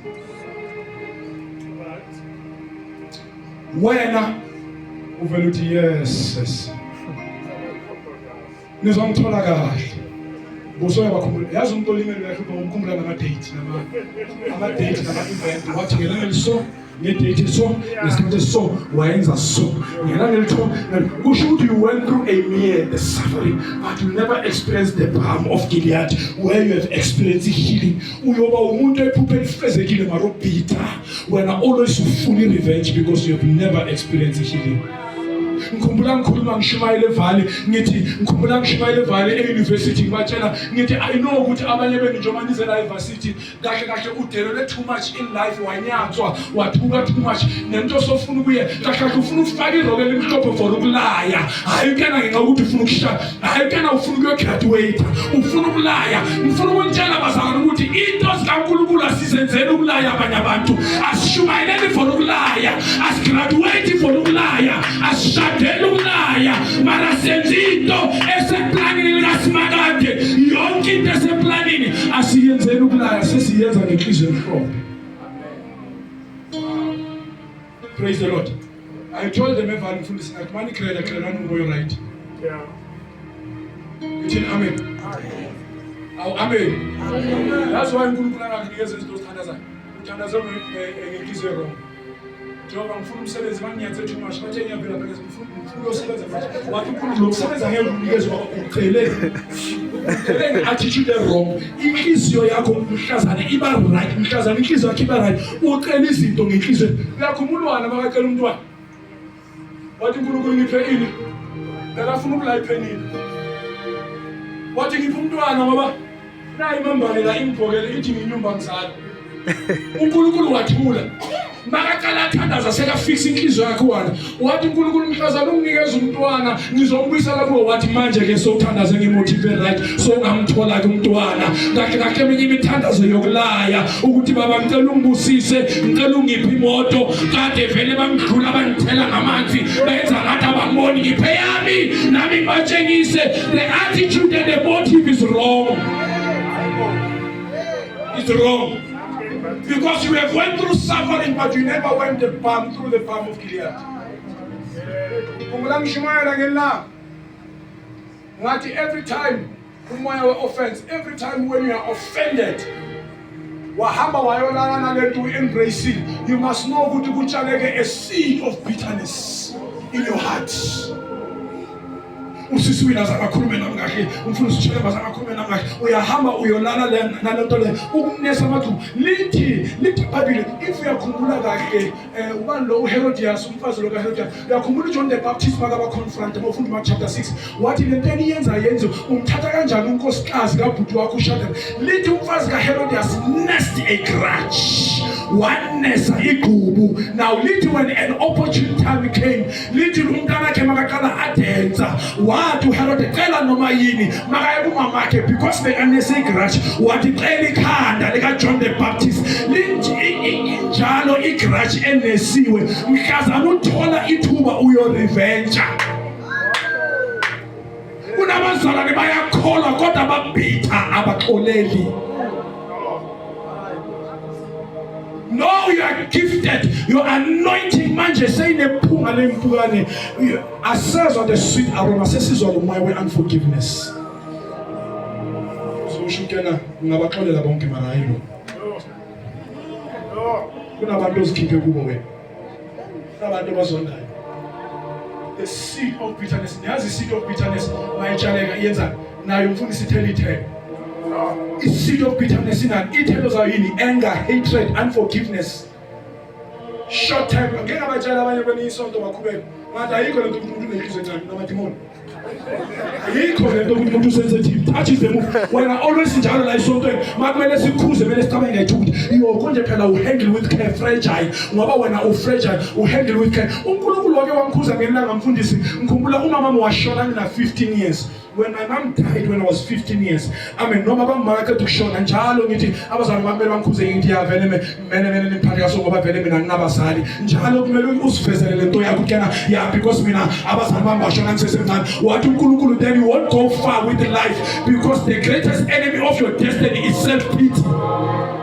When uveluthi yes nizomthola kahle bosoya bakhumbula yazi umuntu olimele uyahlupa ukukhumbula nama date event wathi ngelanga so ngedate so nesikhathi so wayenza so ngelanga litho kusho ukuthi you went through a mere the suffering but you never experienced the balm of Gilead where you have experienced healing. Uyoba umuntu ephuphe lifezekile marobita when always fully revenge because you have never experienced healing. Ngikhumbula ngikhuluma ngishumayele Valley ngithi ngikhumbula ngishumayele Valley e-university ngibatshela ngithi I know ukuthi abanye benu njengoba nize la university kahle udelele too much in life wanyathwa wathuka too much nento sofuna ukuye kahle ufuna ufake iroke lemhlophe for ukulaya hayi kana ngikuthi ufuna ukushaya hayi kana ufuna ukugraduate ufuna ukulaya ngifuna ukutshela abazalwane ukuthi into zikaNkulunkulu asizenzele ukulaya abanye abantu asishumayeleni for ukulaya asigraduate for ukulaya asishadele ukulaya mara senzito eseplanini likaSimakade yonke into eseplanini asiyenzele ukulaya sesiyenza ngenhliziyo emhlophe. Praise the Lord. I told them everyone mfundisi ngathi mani create umoya right. Yeah. Uthini amen. Amen. That's why uNkulunkulu angakunikeza izinto zithandazayo. Uthandaza ngenhliziyo wrong. Njengoba ngifuna umsebenzi manginyaze too much bathe ngiyavela phela ngifuna ukuyosebenza manje wathi uNkulunkulu lokusebenza ngeke unikeze ucele attitude wrong inhliziyo yakho mhlazana iba right mhlazana inhliziyo yakho iba right ucela izinto ngenhliziyo yakho umntwana makacela umntwana wathi uNkulunkulu ngiphe ini akafuna ukula iphenini wathi ngiphe umntwana ngoba nayi imambane la ingibhokele ithi nginyumba ngizala uNkulunkulu wathula makaqala athandaza sekafix inhliziyo yakhe wona wathi uNkulunkulu mhlazana unginikeza umntwana ngizombuyisela kuwe wathi manje ke sowuthandaze ngimotive right so ngamthola ke umntwana ngakhe eminye imithandazo yokulaya ukuthi baba ngicela ungibusise ngicela ungiphe imoto kade vele bangidlula bangithela ngamanzi benza ngathi abangiboni ngiphe yami nami ngibatshengise the attitude and the motive is wrong. It's wrong. Because you have went through suffering, but you never went through the palm of Gilead. Every time offense, every time when you are offended, you must know a seed of bitterness in your heart. Usisiwina zakakhulume nami kahle umfundisi utshele bazakakhulume nami kahle uyahamba uyolala le nto le ukumnesa amathuba lithi Bible if uyakhumbula kahle ubani lo uHerodias umfazi lo kaHerodias uyakhumbula uJohn the Baptist makaba confront abafunda Mark chapter 6 wathi lento yenze umthatha kanjani unkosikazi kabhuti wakho uShadrach lithi umfazi kaHerodias nest a grudge oneness igqubu now lithi when an opportune time came lithi umntana wakhe makaqala adenza wathi uHerod cela noma yini makaye kumamakhe because bekanese grudge wathi cela ikhanda lika John the Baptist lithi njalo igrudge enesiwe mhlazana uthola ithuba uyo revenge kunabazalwane bayakholwa kodwa babhitha abaxoleli. No, you are gifted. Your anointing manje seyinephunga lempukane. Assess on the sweet aroma. Sesizwa umoya we-unforgiveness. So ushukela ungabaxolela bonke mara ayilo. Kunabantu ozikhiphe kubo wena. Kunabantu abazondayo. The seed of bitterness. Yazi seed of bitterness mayitshaleka yenza nayo umfundisi ithele. A seed of bitterness in an ithelo zayo yini anger, hatred, unforgiveness. Short time. Ngeke abatshela abanye benisonto bakhubeka. Manje ayikho lento ukuthi umuntu unenhliziyo encane namadimoni. Ayikho lento ukuthi umuntu sensitive. Touch is the move. Wena always njalo la isontweni makumele sikhuze mele sicabange ngathi ukuthi yo konje phela uhandle with care fragile. Ngoba wena ufragile uhandle with care. uNkulunkulu wake wamkhuza ngelanga mfundisi. Ngikhumbula umama washona ngina 15 years. When my mom died when I was 15 years, noma bangimaka ukushona njalo ngithi abazali bami bangikhuze ngithi ya vele mene niphaka so ngoba vele mina nginabazali njalo kumele usivezele lento yakho kena ya because mina abazali bami bashona ngisesemncane wathi uNkulunkulu then you won't go far with life because the greatest enemy of your destiny is self-pity.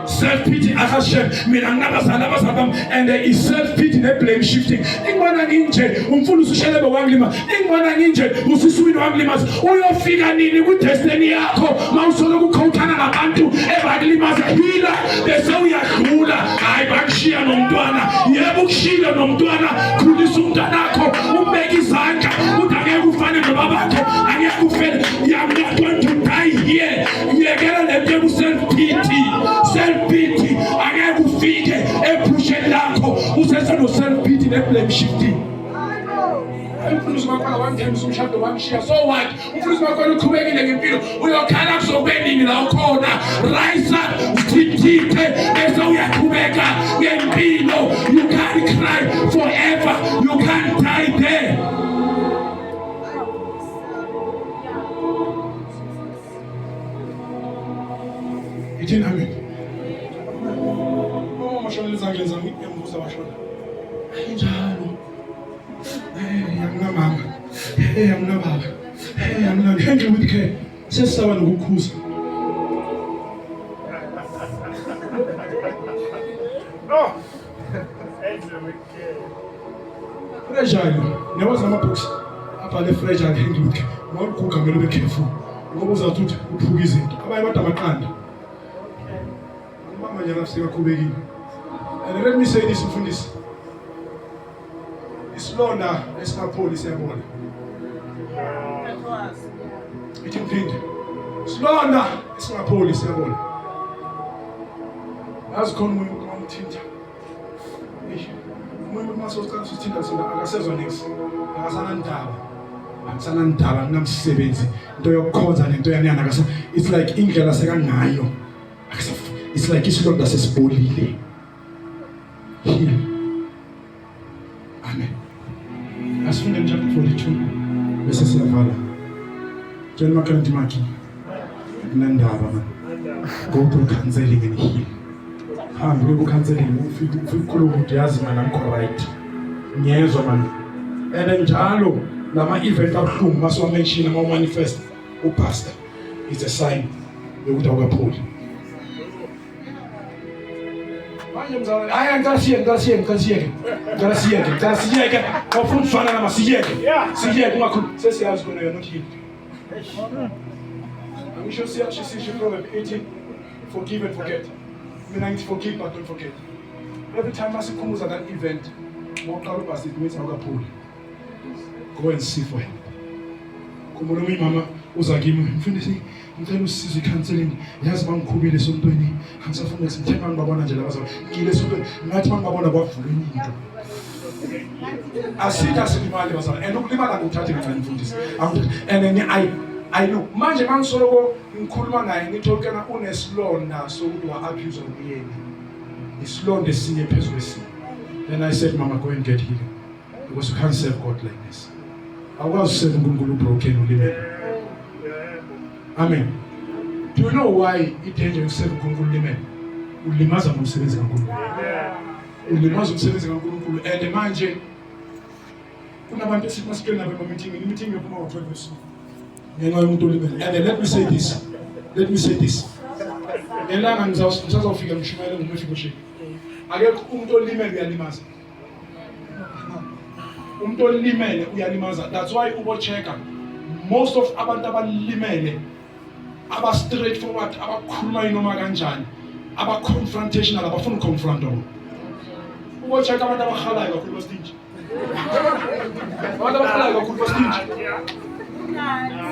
Self-pity akashem mina nginabazali abazali bami and there is self-pity ne blame shifting. Ingibona nginje umfundisi ushelebe wangilima ingibona nginje usisiwini wangilimaza uyofika nini ku destiny yakho mawusolo kukhawuthana nabantu ebakulimaza hila bese uyadlula hayi bakushiya nomntwana yebo ukushila nomntwana khulisa umntanakho umbeke izandla uthi angeke ufane nobabakho angeke ufele I'm not going to die here yekela lento self-pity angeke ufike ephusheni lakho usese no self-pity ne blame shifting. Umfundisi wakhona wangithembisa umshado wangishiya so what umfundisi wakhona uqhubekile ngempilo uyokhala kuzobenini la ukhona rise up usithithe bese uyaqhubeka ngempilo you can't cry forever you can't die there. Ithini amen. Mashona lezandla zami ngiyamvusa bashona njalo. Mama. I'm not baba. I'm not handle with care. Sesaba nokukhuza. No. Handle with care. Fragile. Never sama books. Apha le fragile handle with care. Mawukuga kumele ube careful. Ngoba uzathi uphuka izinto. Abanye abantu amaqanda. Mama nyana sika khubekile. And let me say this mfundisi. Isilonda esingapholi siyabona. Ithi mphinde. Isilonda esingapholi siyabona. Yazi khona umuntu omthinta. Umuntu masosicala sithinta sina akasezwa nix. Akasana ndaba nginamsebenzi into yokukhonza nento yaniyana akasa. It's like indlela sekangayo. It's like isilonda sesibolile. Heal. Amen. Asifunde in chapter 42. Bese siyavala. John Makanti Maki. Nandaba man. Go through counseling and heal. Hambe ku counseling ufikulu ukuthi yazi mana ngikho right. Ngiyezwa man. And njalo lama event abuhlungu maso mention ama manifest upastor. It's a sign yokuthi awukapholi. Manje mzawami aya ngicasiyeke awufuna ukufana nama siyeke ungakhulu sesiyazi kona yona uthi angisho siyasho Proverbs 18 forgive and forget. Mina ngithi forgive but don't forget. Every time masikhumuza that event moqala ubasi means awukapholi. Go and see for him. Kumulumi mama uza kimi mfundisi ngicela usizo counseling yazi bangikhubile sontweni angisafuna sithemba ngibabona nje labaza ngile sontweni ngathi bangibona kwavula into asitha silimali bazana and ukulimala nguthathe kancane mfundisi and then I know manje mangisoloko ngikhuluma naye ngithokena unesilonda sokuthi wa abuse umyeni isilonda esinye phezulu kwesinye. Then I said mama go and get healed because you can't serve God like this. Awukwazi userve uNkulunkulu broken ulimele. Amen. Do you know why it dangerous to serve uNkulunkulu ulimele? Ulimaza umsebenzi kaNkulunkulu. Ulimaza umsebenzi kaNkulunkulu and manje kunabantu esimasikeni nabo meeting yophuma ngo-12 esuku. Ngenxa yomuntu ulimele. And let me say this. Ngelanga ngizawufika mshumayela ngomefiko. Akekho umuntu olimele uyalimaza. Umuntu olimele uyalimaza. That's why ubocheka most of abantu abalimele aba straightforward abakhuluma inoma kanjani aba confrontational abafuna confronto. Ubocheka abantu abakhalayo kakhulu stage. Abantu abakhalayo kakhulu stage.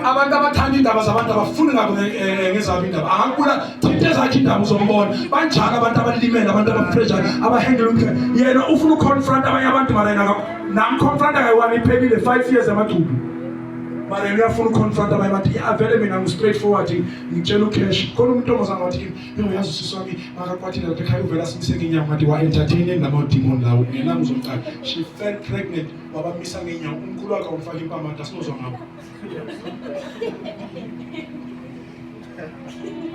Abantu abathanda indaba zabantu abafuni ngabo ngezabo indaba angakula thinte zakhe indaba uzombona banjani abantu abalimele abantu abapressure abahandle umkhe yena ufuna uconfront abanye abantu marena namconfront akayiwani iphelile 5 years amathubu marena uyafuna uconfront abanye abantu avele mina ngi straightforward ngitshela ucash khona umuntu omozanga wathi yazi usisi wami makakwathile lapha ekhaya uvela simise ngenyama ngathi wa entertain nama demon lawo ngenami uzomqala she fell pregnant wabamisa ngenyama umkhulu wakhe umfaka impama asinozwa ngabo.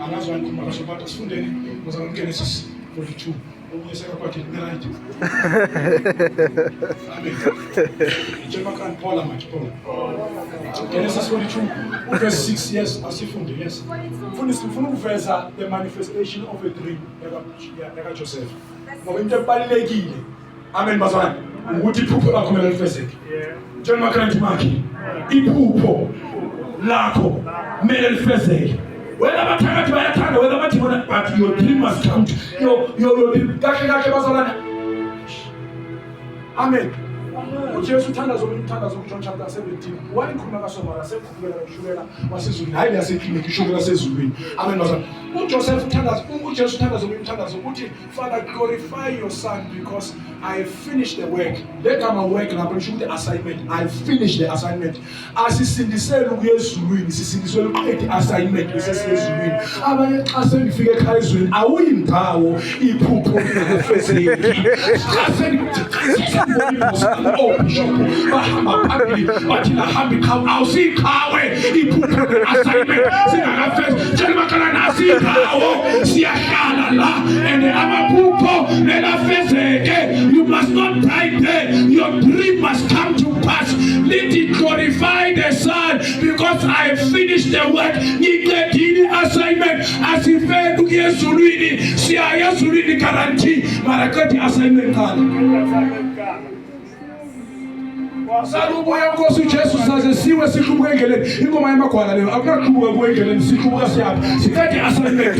Angazwa ngikhuluma kahle abantu asifundeni ngoba Genesis 42 omunye sekakwakhe right. Amen. Njengoba kan Paul Genesis 42 verse 6 yes asifunde yes. Mfuna ukuveza the manifestation of a dream eka Joseph. Ngoba into ebalekile. Amen bazalwane. Ukuthi iphupho lakho kumele lifezeke. Njengoba kan Timaki iphupho lakho kumele lifezeke. Whether abathakathi bayathanda whether bathi bona but your dream must come to your kahle bazalwane. Amen. uJesu uthandaza John chapter 17 walikhuluma kaSomara sekukhuleka ushukela wasezulwini hayi lasekhini ushukela sezulwini. Amen bazalwane. uJesu uthandaza umthandazo ukuthi Father glorify your son because I finished the work. Lekama work lapho ngisho ukuthi assignment. I finished the assignment. Asisindisele ukuyezulwini sisindisele uqede assignment besesezulwini. Abanye xa sengifike ekhaya ezulwini awuyindawo iphupho lefezeki. Xa sengifike bishop bahamba phambili bathi nahambi khawu awusikhawe iphupho assignment singakafezi njengoba nasikhawo siyahlala la and amaphupho nelafezeke. You must not die there. Your dream must come to pass. Let it glorify the Son because I finished the work. Ngicedile assignment asifeni ukuyezulwini siyaya ezulwini guarantee marakati assignment kana Salubuya Nkosi uJesu saze siwe siqubuka engeleni. Ingoma yamagwala leyo akunaqubuka kuwe engeleni siqubuka siyapha. Sikade assignment.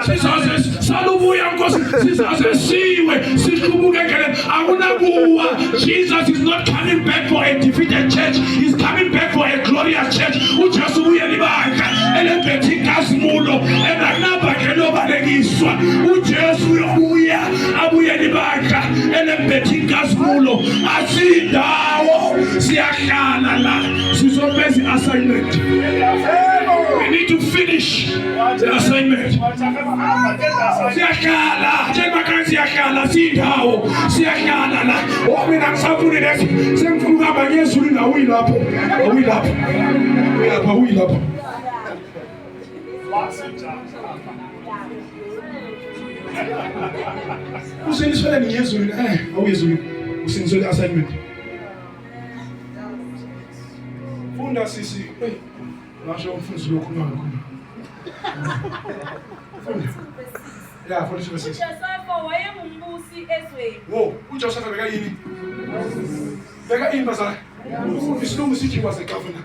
Sisaze salubuya Nkosi sisaze siwe siqubuka engeleni. Akunakuwa. Jesus is not coming back for a defeated church. He's coming back for a glorious church. uJesu uye libandla elebhethi inkasimulo enganaba ke lobalekiswa. uJesu uyobuya abuye libandla elebhethi inkasimulo asindawo siyahlala la sizobeza iassignment. We need to finish the assignment. Siyahlala njengoba siyahlala sindawo siyahlala la. Mina ngisafuna lethi sengifuna ukuhamba ngezulu nawo uyilapho uyilapho useniswele ngezulu awuyezulu useniswele assignment. Funda sisi ngasho umfundisi lokhu ngakhona. Yeah, for the uJosefa wayengumbusi ezweni. Wo, uJosefa beka yini? Beka ini bazala? Isilungu sithi he was a governor.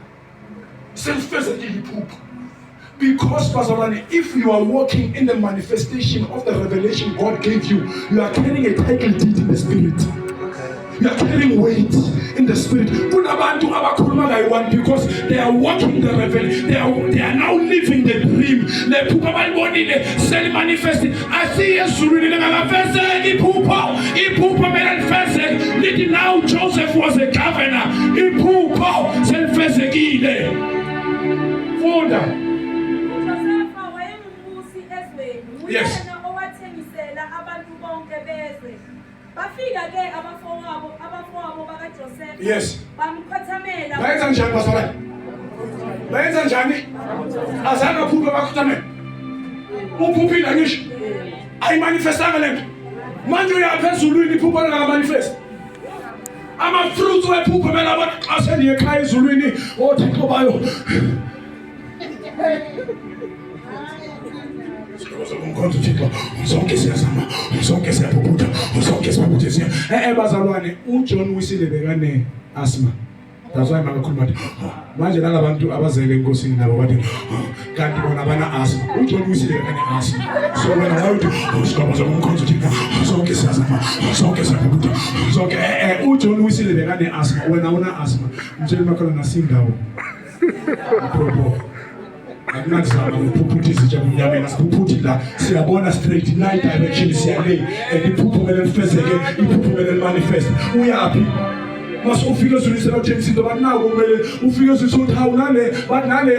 Self-fezekile iphupho. Because bazalwane, if you are walking in the manifestation of the revelation God gave you, you are carrying a title deed in the spirit. You are carrying weight in the spirit. Kunabantu abakhuluma kayi-one because they are walking the revelation. They are now living the dream. Le phupho abalibonile selimanifesti. Asiye ezulwini lingakafezeki iphupho mele lifezeke. Lithi now Joseph was a governor. Iphupho selifezekile. Funda. uJosefa wayengumbusi ezweni. Yes. Uyena owathengisela abantu bonke bezwe. Bafika ke abafowabo bakaJosefa. Yes. Bamkhothamela. Bayenza njani bazalwane? Bayenza njani? Azange aphuphe bakhothamela. Uphuphile ngisho. Ayimanifestanga lento. Manje uyaphezulwini iphupho lingakamanifest. Ama-fruits wephupho mele abantu xa seniye ekhaya ezulwini oThixo bayo. Umkhonto uThixo sonke siyazama sonke siyaphuphuta sonke siyaphuphuthisa. Bazalwane uJohn Wesley bekane asthma. That's why makakhuluma bathi manje nalabantu abazeke enkosini nabo bathi kanti bona bana asthma. uJohn Wesley bekane asthma. So wena wathi usigaba zomkhonto uThixo sonke siyazama sonke siyaphuphuta sonke uJohn Wesley bekane asthma. Wena una asthma mtshela makhala nasindawo. Propo akunazama ukuphuphutisa nje umnyameni asiphuphuthi la siyabona straight night direction siyale iphupho mele lifezeke iphupho mele manifest uyapi mase ufike ezulisa uthengisa into banako kumele ufike ezulisa uthi hawunale bathi nale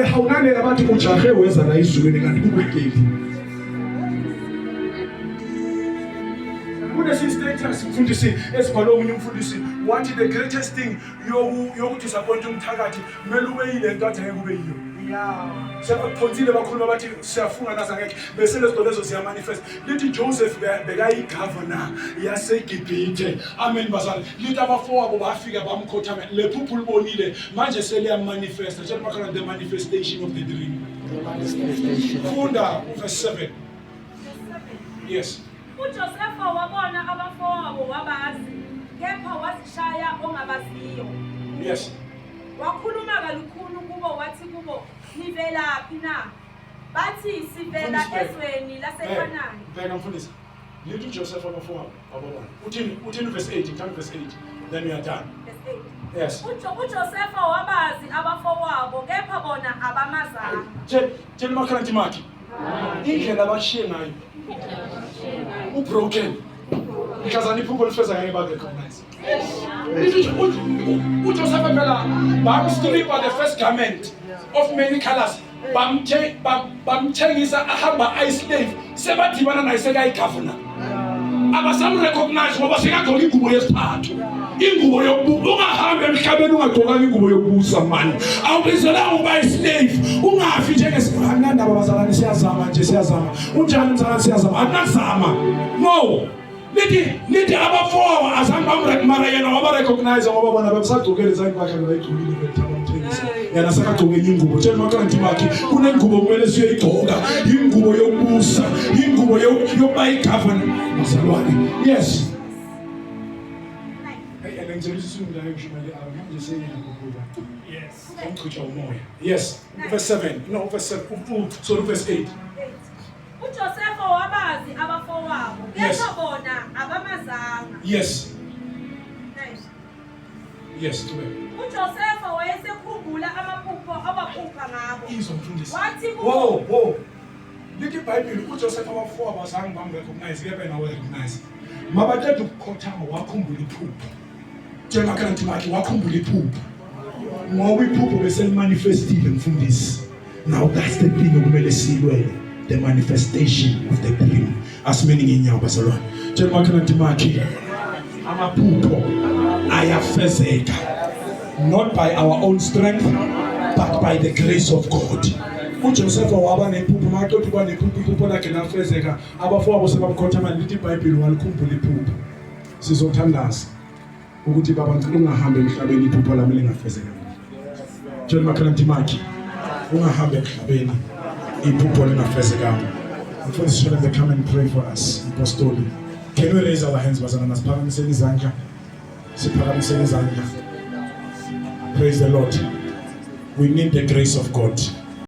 hawunale abathi ujahe weza la izulwini kanti kubekeli status mfundisi esibhalwe omunye umfundisi wathi the greatest thing yokuthi disappoint umthakathi kumele ube yile nto athi kube yiyo. Sebaphonsile bakhuluma bathi siyafunga nazo ngeke bese lezo lezo siya manifest. Lithi Joseph bekayi governor yaseGibhithe. Amen bazali. Lithi abafowabo bafika bamkhothama le phupho libonile manje seliya manifest. Nje makhala the manifestation of the dream. Funda verse 7. Yes. uJosefa wabona abafowabo wabazi kepha wazishaya ongabaziyo. Yes. Wakhuluma kalukhulu kubo wathi kubo nivelaphi na? Bathi sivela ezweni laseKhanani. Bheka mfundisi. Lithi uJosefa abafowabo wabona. Uthini verse 8, turn verse 8. Then we are done. Verse 8. Yes. uJosefa wabazi abafowabo kepha bona abamazanga. Tshela makhala timaki. Indlela abashiye ngayo. Broken. Because I need people to face about the recognize. uJosefa phela bamstripha the first garment of many colors. Bamthengisa ahamba ayislave. Sebadibana naye sekayigovernor. Abasamrecognize ngoba sekagqoka ingubo yesithathu. Ingubo yokubusa ungahambe emhlabeni ungagqoka ingubo yokubusa manje. Awubizelanga uba islave. Ungafi njengesibhana ndaba bazalwane siyazama nje siyazama. Unjani mzalwane siyazama? Akunazama. No. Lithi abafowabo azange mara yena wabarecognize ngoba bona babesagqokele izayibakhe bayigqokile bethabamthengisa. Yena sekagqoke ingubo. Tshela makanti bakhe kunengubo kumele siyayigqoka. Ingubo yokubusa, ingubo yokuba igovernor bazalwane. Yes. ngicela isizulu la ngishumayela manje sengiyakhuluma. Yes. Ngicela umoya. Yes. Verse 7. No, verse 7. Sorry, verse 8. uJosepha wabazi abafowabo Yes. kepha bona abamazanga. Yes. Nice. Yes, to them. uJosepha wayesekhumbula amaphupho abaphupha ngabo. Izomfundisa. Wathi Whoa. Lithi iBhayibheli uJoseph abafowabo azange bamrecognize kepha yena warecognize. Mabaqeda ukukhothama wakhumbula iphupho. Njengakhona Timaki wakhumbula iphupho. Ngoba iphupho beselimanifestile mfundisi. Now that's the thing okumele silwele. The manifestation of the dream. Asimeni ngenyawo bazalwane. Njengakhona Timaki amaphupho ayafezeka. Not by our own strength but by the grace of God. uJoseph waba nephupho maqothi kwa nephupho lakhe lafezeka abafowabo sebamkhothama lithi iBhayibheli walikhumbula iphupho sizothandaza ukuthi baba ngicela ungahambe emhlabeni iphupho lami lingafezeka tshela makhala Ntimaki ungahambe emhlabeni iphupho lingafezeka mfundisi shall they come and pray for us apostoli can we raise our hands bazalwane siphakamiseni izandla siphakamiseni izandla praise the Lord we need the grace of God